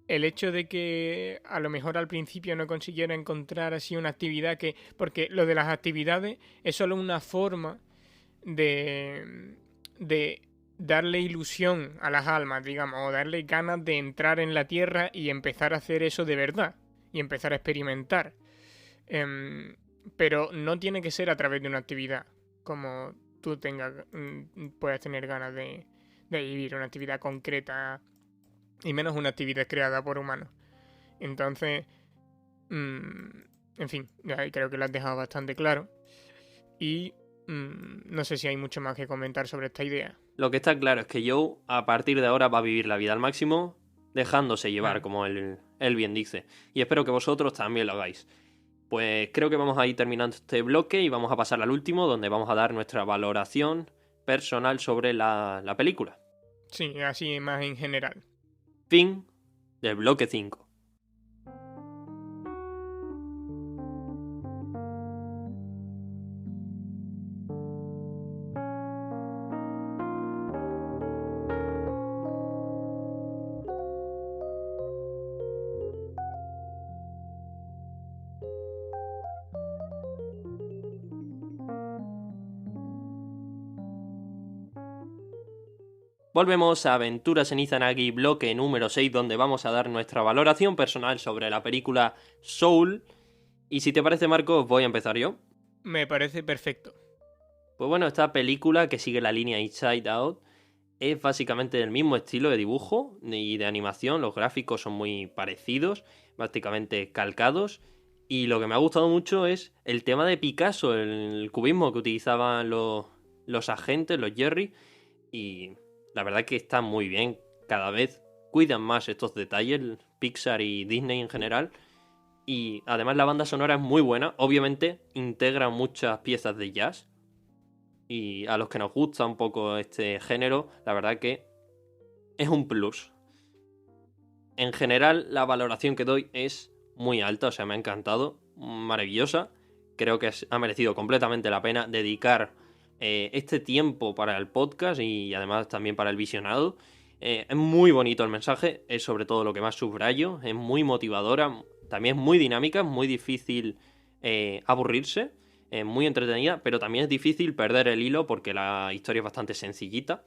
hecho de que a lo mejor al principio no consiguiera encontrar así una actividad que... Porque lo de las actividades es solo una forma de darle ilusión a las almas, digamos, o darle ganas de entrar en la tierra y empezar a hacer eso de verdad, y empezar a experimentar. Pero no tiene que ser a través de una actividad, como tú puedas tener ganas de vivir una actividad concreta, y menos una actividad creada por humanos. Entonces, en fin, creo que lo has dejado bastante claro. Y no sé si hay mucho más que comentar sobre esta idea. Lo que está claro es que Joe a partir de ahora va a vivir la vida al máximo, dejándose llevar, como él bien dice. Y espero que vosotros también lo hagáis. Pues creo que vamos a ir terminando este bloque y vamos a pasar al último, donde vamos a dar nuestra valoración personal sobre la película. Sí, así más en general. Fin del bloque 5. Volvemos a Aventuras en Izanagi, bloque número 6, donde vamos a dar nuestra valoración personal sobre la película Soul. Y si te parece, Marcos, voy a empezar yo. Me parece perfecto. Pues bueno, esta película, que sigue la línea Inside Out, es básicamente del mismo estilo de dibujo y de animación. Los gráficos son muy parecidos, prácticamente calcados. Y lo que me ha gustado mucho es el tema de Picasso, el cubismo que utilizaban los agentes, los Jerry. Y la verdad que está muy bien. Cada vez cuidan más estos detalles, Pixar y Disney en general. Y además la banda sonora es muy buena. Obviamente integra muchas piezas de jazz. Y a los que nos gusta un poco este género, la verdad que es un plus. En general, la valoración que doy es muy alta, o sea, me ha encantado, maravillosa. Creo que ha merecido completamente la pena dedicar este tiempo para el podcast y además también para el visionado. Es muy bonito el mensaje, es sobre todo lo que más subrayo, es muy motivadora, también es muy dinámica, muy difícil aburrirse. Muy entretenida, pero también es difícil perder el hilo porque la historia es bastante sencillita.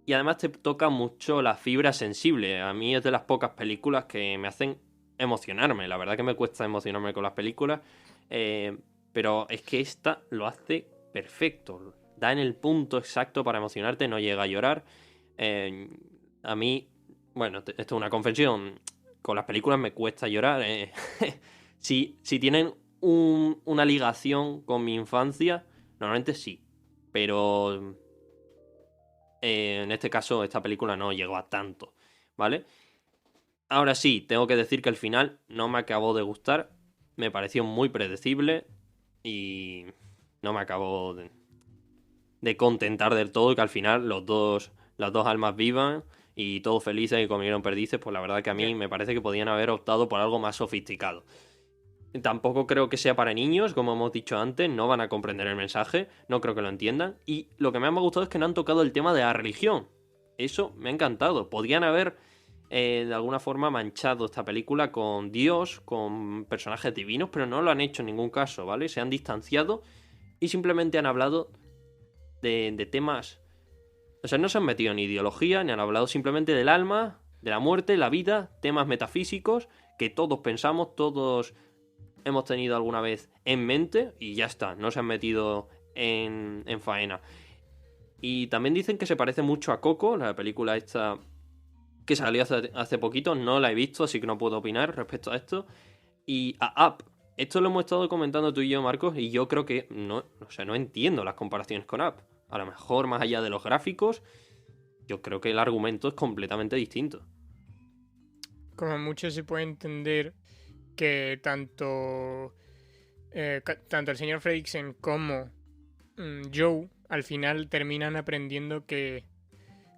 Y además te toca mucho la fibra sensible. A mí es de las pocas películas que me hacen emocionarme. La verdad que me cuesta emocionarme con las películas. Pero es que esta lo hace perfecto. Da en el punto exacto para emocionarte, no llega a llorar. A mí, bueno, esto es una confesión. Con las películas me cuesta llorar. Si tienen una ligación con mi infancia, normalmente sí, pero en este caso esta película no llegó a tanto, ¿vale? Ahora sí, tengo que decir que el final no me acabó de gustar, me pareció muy predecible y no me acabó de contentar del todo, y que al final las dos almas vivan y todos felices y comieron perdices. Pues la verdad que a mí me parece que podían haber optado por algo más sofisticado. Tampoco creo que sea para niños, como hemos dicho antes, no van a comprender el mensaje, no creo que lo entiendan. Y lo que más me ha gustado es que no han tocado el tema de la religión. Eso me ha encantado. Podrían haber, de alguna forma, manchado esta película con Dios, con personajes divinos, pero no lo han hecho en ningún caso, ¿vale? Se han distanciado y simplemente han hablado de temas... O sea, no se han metido en ideología, ni han hablado simplemente del alma, de la muerte, la vida, temas metafísicos que todos pensamos, todos hemos tenido alguna vez en mente y ya está, no se han metido en faena. Y también dicen que se parece mucho a Coco, la película esta que salió hace poquito, no la he visto, así que no puedo opinar respecto a esto. Y a Up, esto lo hemos estado comentando tú y yo, Marcos, y yo creo que no, o sea, no entiendo las comparaciones con Up. A lo mejor, más allá de los gráficos, yo creo que el argumento es completamente distinto. Como mucho se puede entender que tanto el señor Fredricksen como Joe al final terminan aprendiendo que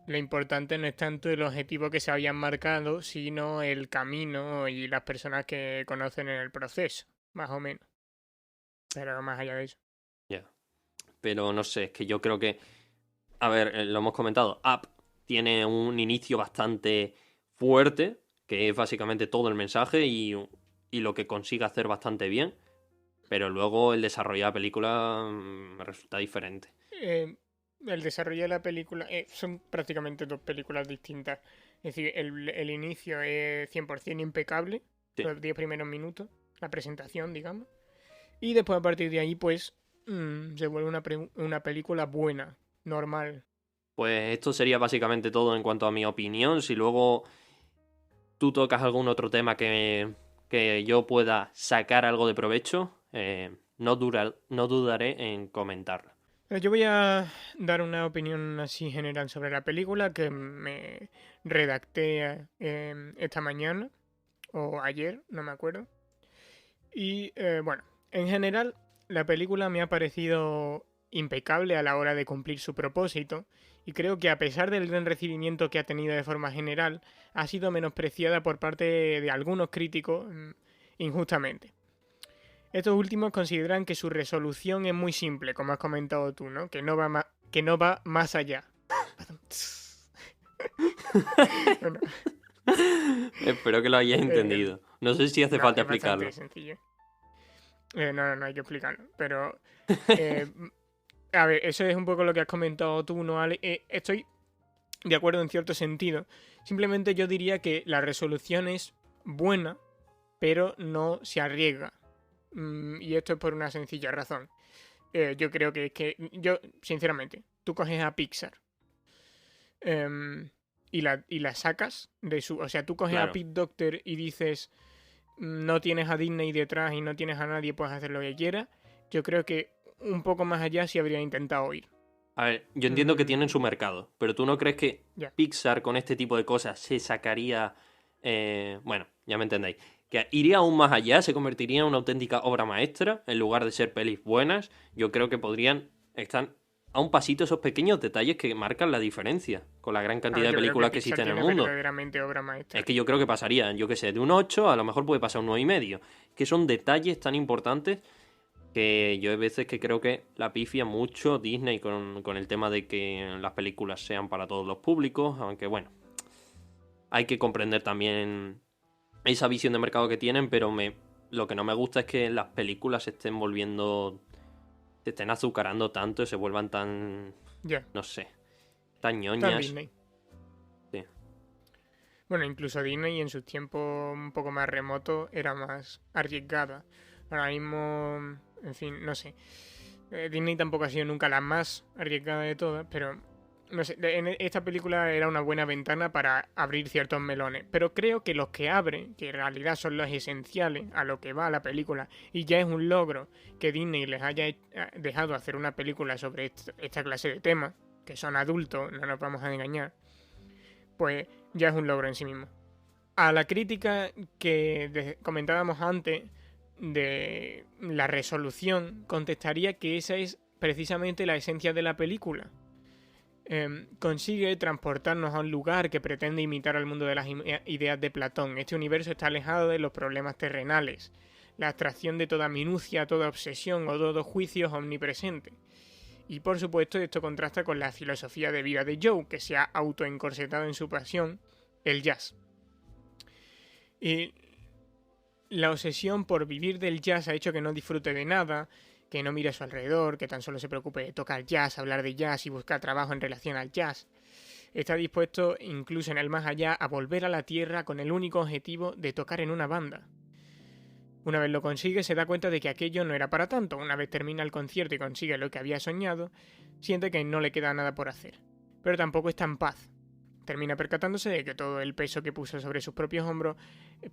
lo importante no es tanto el objetivo que se habían marcado, sino el camino y las personas que conocen en el proceso, más o menos. Pero más allá de eso. Ya. Pero no sé, es que yo creo que... A ver, lo hemos comentado, Up tiene un inicio bastante fuerte, que es básicamente todo el mensaje y lo que consigue hacer bastante bien, pero luego el desarrollo de la película me resulta diferente. El desarrollo de la película son prácticamente dos películas distintas. Es decir, el inicio es 100% impecable, Sí. los 10 primeros minutos, la presentación, digamos. Y después a partir de ahí, pues, se vuelve una película buena, normal. Pues esto sería básicamente todo en cuanto a mi opinión. Si luego tú tocas algún otro tema que yo pueda sacar algo de provecho, no dudaré en comentarlo. Pero yo voy a dar una opinión así general sobre la película que me redacté esta mañana o ayer, no me acuerdo. Y bueno, en general la película me ha parecido impecable a la hora de cumplir su propósito y creo que a pesar del gran recibimiento que ha tenido de forma general, ha sido menospreciada por parte de algunos críticos injustamente. Estos últimos consideran que su resolución es muy simple, como has comentado tú, ¿no? Que no va más allá. Bueno, Espero que lo hayáis entendido. No sé si hace no, falta es bastante explicarlo. sencillo. No hay que explicarlo. Pero, a ver, eso es un poco lo que has comentado tú, ¿no, Ale? Estoy de acuerdo en cierto sentido. Simplemente yo diría que la resolución es buena, pero no se arriesga. Y esto es por una sencilla razón. Yo creo que es que yo, sinceramente, tú coges a Pixar y la sacas de su... O sea, tú coges Claro. a Pete Docter y dices, no tienes a Disney detrás y no tienes a nadie, puedes hacer lo que quieras. Yo creo que un poco más allá sí habría intentado ir. A ver, yo entiendo que Mm. tienen su mercado, pero ¿tú no crees que Ya. Pixar con este tipo de cosas se sacaría... bueno, ya me entendéis. Que iría aún más allá, se convertiría en una auténtica obra maestra, en lugar de ser pelis buenas. Yo creo que podrían estar a un pasito esos pequeños detalles que marcan la diferencia con la gran A cantidad ver, de yo creo películas que que Pixar existen en el tiene mundo. verdaderamente obra maestra. Es que yo creo que pasarían, yo qué sé, de un 8 a lo mejor puede pasar un 9,5. Que son detalles tan importantes que yo hay veces que creo que la pifia mucho Disney con el tema de que las películas sean para todos los públicos, aunque bueno, hay que comprender también esa visión de mercado que tienen, pero lo que no me gusta es que las películas se estén volviendo, se estén azucarando tanto y se vuelvan tan, Ya, no sé, tan tan ñoñas. Disney. Sí. Bueno, incluso Disney en sus tiempos un poco más remotos era más arriesgada. Ahora mismo, en fin, no sé. Disney tampoco ha sido nunca la más arriesgada de todas, pero no sé, esta película era una buena ventana para abrir ciertos melones. Pero creo que los que abre, que en realidad son los esenciales a lo que va la película, y ya es un logro que Disney les haya dejado hacer una película sobre esta clase de temas, que son adultos, no nos vamos a engañar, pues ya es un logro en sí mismo. A la crítica que comentábamos antes de la resolución, contestaría que esa es precisamente la esencia de la película. Consigue transportarnos a un lugar que pretende imitar al mundo de las ideas de Platón. Este universo está alejado de los problemas terrenales. la abstracción de toda minucia, toda obsesión o todo juicio es omnipresente. Y por supuesto esto contrasta con la filosofía de vida de Joe, que se ha autoencorsetado en su pasión, el jazz. Y la obsesión por vivir del jazz ha hecho que no disfrute de nada, que no mire a su alrededor, que tan solo se preocupe de tocar jazz, hablar de jazz y buscar trabajo en relación al jazz. Está dispuesto, incluso en el más allá, a volver a la tierra con el único objetivo de tocar en una banda. Una vez lo consigue, se da cuenta de que aquello no era para tanto. Una vez termina el concierto y consigue lo que había soñado, siente que no le queda nada por hacer. Pero tampoco está en paz. Termina percatándose de que todo el peso que puso sobre sus propios hombros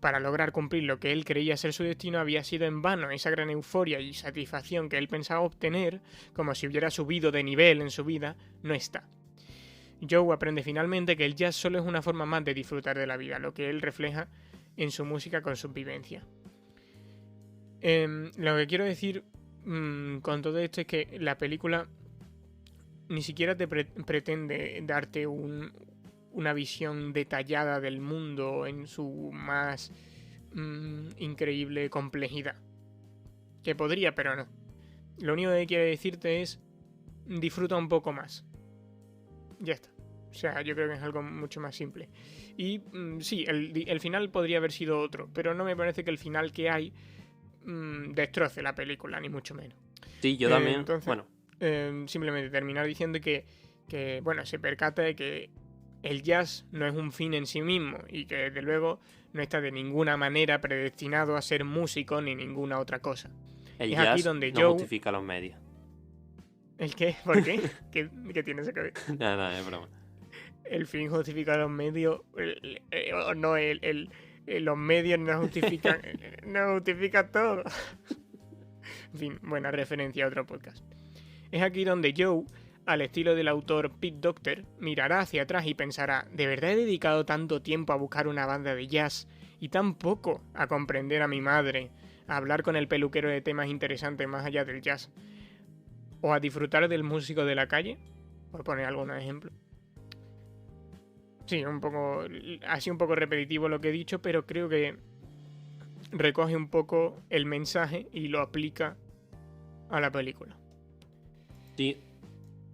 para lograr cumplir lo que él creía ser su destino había sido en vano. Esa gran euforia y satisfacción que él pensaba obtener, como si hubiera subido de nivel en su vida, no está. Joe aprende finalmente que el jazz solo es una forma más de disfrutar de la vida, lo que él refleja en su música con sus vivencias. Lo que quiero decir con todo esto es que la película ni siquiera te pretende darte una visión detallada del mundo en su más increíble complejidad. Que podría, pero no. Lo único que quiere decirte es disfruta un poco más. Ya está. O sea, yo creo que es algo mucho más simple. Y sí, el final podría haber sido otro, pero no me parece que el final que hay destroce la película, ni mucho menos. Sí, yo también. Entonces, bueno, simplemente terminar diciendo que, bueno, se percata de que el jazz no es un fin en sí mismo y que desde luego no está de ninguna manera predestinado a ser músico ni ninguna otra cosa. el es jazz aquí donde no Joe... justifica los medios. ¿El qué? ¿Por qué? ¿Qué tiene ese que ver? Nada, es broma. El fin justifica los medios, los medios no justifican, no justifican todo. En fin, buena referencia a otro podcast. Es aquí donde Joe, al estilo del autor Pete Docter, mirará hacia atrás y pensará: ¿de verdad he dedicado tanto tiempo a buscar una banda de jazz y tan poco a comprender a mi madre, a hablar con el peluquero de temas interesantes más allá del jazz, o a disfrutar del músico de la calle? Por poner algunos ejemplos. Sí, ha sido un poco repetitivo lo que he dicho, pero creo que recoge un poco el mensaje y lo aplica a la película. Sí,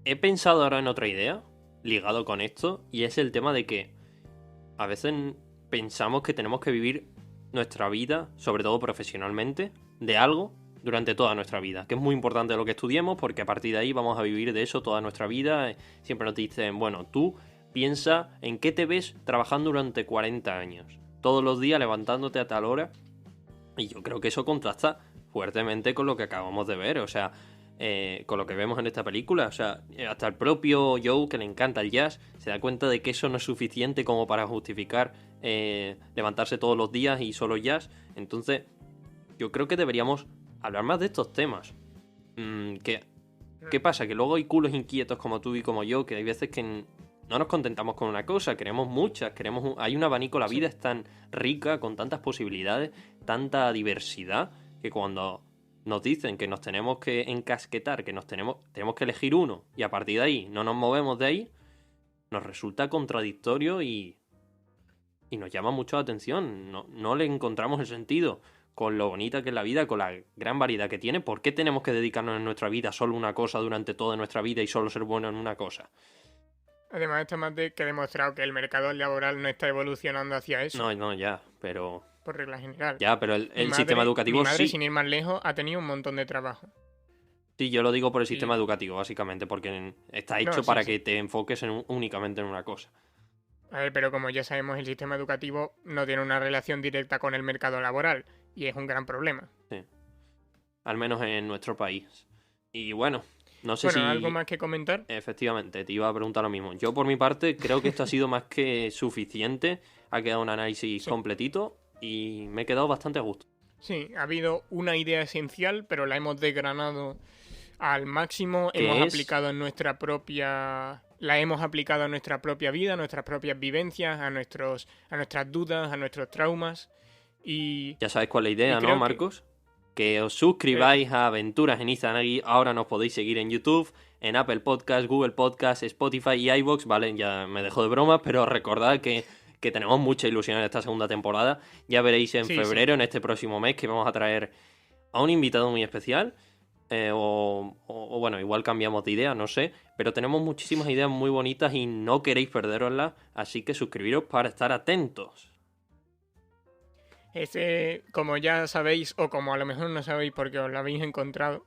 he pensado ahora en otra idea, ligado con esto, y es el tema de que a veces pensamos que tenemos que vivir nuestra vida, sobre todo profesionalmente, de algo durante toda nuestra vida, que es muy importante lo que estudiemos, porque a partir de ahí vamos a vivir de eso toda nuestra vida. Siempre nos dicen, bueno, tú piensa en qué te ves trabajando durante 40 años, todos los días levantándote a tal hora, y yo creo que eso contrasta fuertemente con lo que acabamos de ver, o sea, con lo que vemos en esta película. O sea, hasta el propio Joe, que le encanta el jazz, se da cuenta de que eso no es suficiente como para justificar levantarse todos los días y solo jazz. Entonces, yo creo que deberíamos hablar más de estos temas. ¿Qué pasa? Que luego hay culos inquietos como tú y como yo, que hay veces que no nos contentamos con una cosa, queremos muchas, hay un abanico, la vida es tan rica, con tantas posibilidades, tanta diversidad, que cuando nos dicen que nos tenemos que encasquetar, que tenemos que elegir uno, y a partir de ahí no nos movemos de ahí, nos resulta contradictorio y nos llama mucho la atención. No le encontramos el sentido. Con lo bonita que es la vida, con la gran variedad que tiene, ¿por qué tenemos que dedicarnos en nuestra vida solo a una cosa durante toda nuestra vida y solo ser buenos en una cosa? Además, está más que demostrado que el mercado laboral no está evolucionando hacia eso. No, ya, pero... Por regla general. Ya, pero el sistema educativo mi madre, sí. sin ir más lejos, ha tenido un montón de trabajo. Sí, yo lo digo por el sistema educativo, básicamente, porque está hecho para que te enfoques únicamente en una cosa. A ver, pero como ya sabemos, el sistema educativo no tiene una relación directa con el mercado laboral, y es un gran problema. Sí. Al menos en nuestro país. Y bueno, no sé si... ¿algo más que comentar? Efectivamente, te iba a preguntar lo mismo. Yo, por mi parte, creo que esto ha sido más que suficiente. Ha quedado un análisis completito y me he quedado bastante a gusto. Sí, ha habido una idea esencial, pero la hemos desgranado al máximo. La hemos aplicado a nuestra propia vida, a nuestras propias vivencias, a nuestras dudas, a nuestros traumas. Y ya sabes cuál es la idea, ¿no, Marcos? Que os suscribáis a Aventuras en Izanagi. Ahora nos podéis seguir en YouTube, en Apple Podcast, Google Podcast, Spotify y iVoox. Vale, ya me dejo de bromas, pero recordad que que tenemos mucha ilusión en esta segunda temporada. Ya veréis en febrero, en este próximo mes, que vamos a traer a un invitado muy especial. O bueno, igual cambiamos de idea, no sé. Pero tenemos muchísimas ideas muy bonitas y no queréis perderoslas. Así que suscribiros para estar atentos. Como ya sabéis, o como a lo mejor no sabéis porque os lo habéis encontrado,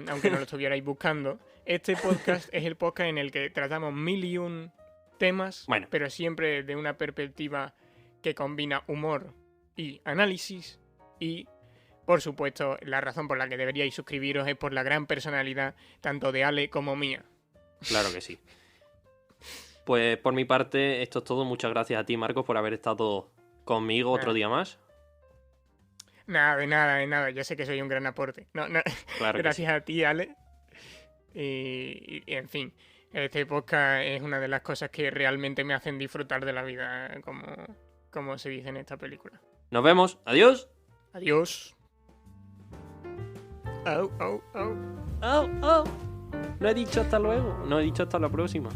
aunque no lo estuvierais buscando, este podcast es el podcast en el que tratamos 1001 temas, pero siempre de una perspectiva que combina humor y análisis. Y, por supuesto, la razón por la que deberíais suscribiros es por la gran personalidad tanto de Ale como mía. Claro que sí. Pues por mi parte, esto es todo. Muchas gracias a ti, Marcos, por haber estado conmigo otro día más. De nada. Yo sé que soy un gran aporte. Claro, gracias a ti, Ale. Y en fin, este podcast es una de las cosas que realmente me hacen disfrutar de la vida, como se dice en esta película. Nos vemos. Adiós. Adiós. Au. No he dicho hasta luego. No he dicho hasta la próxima.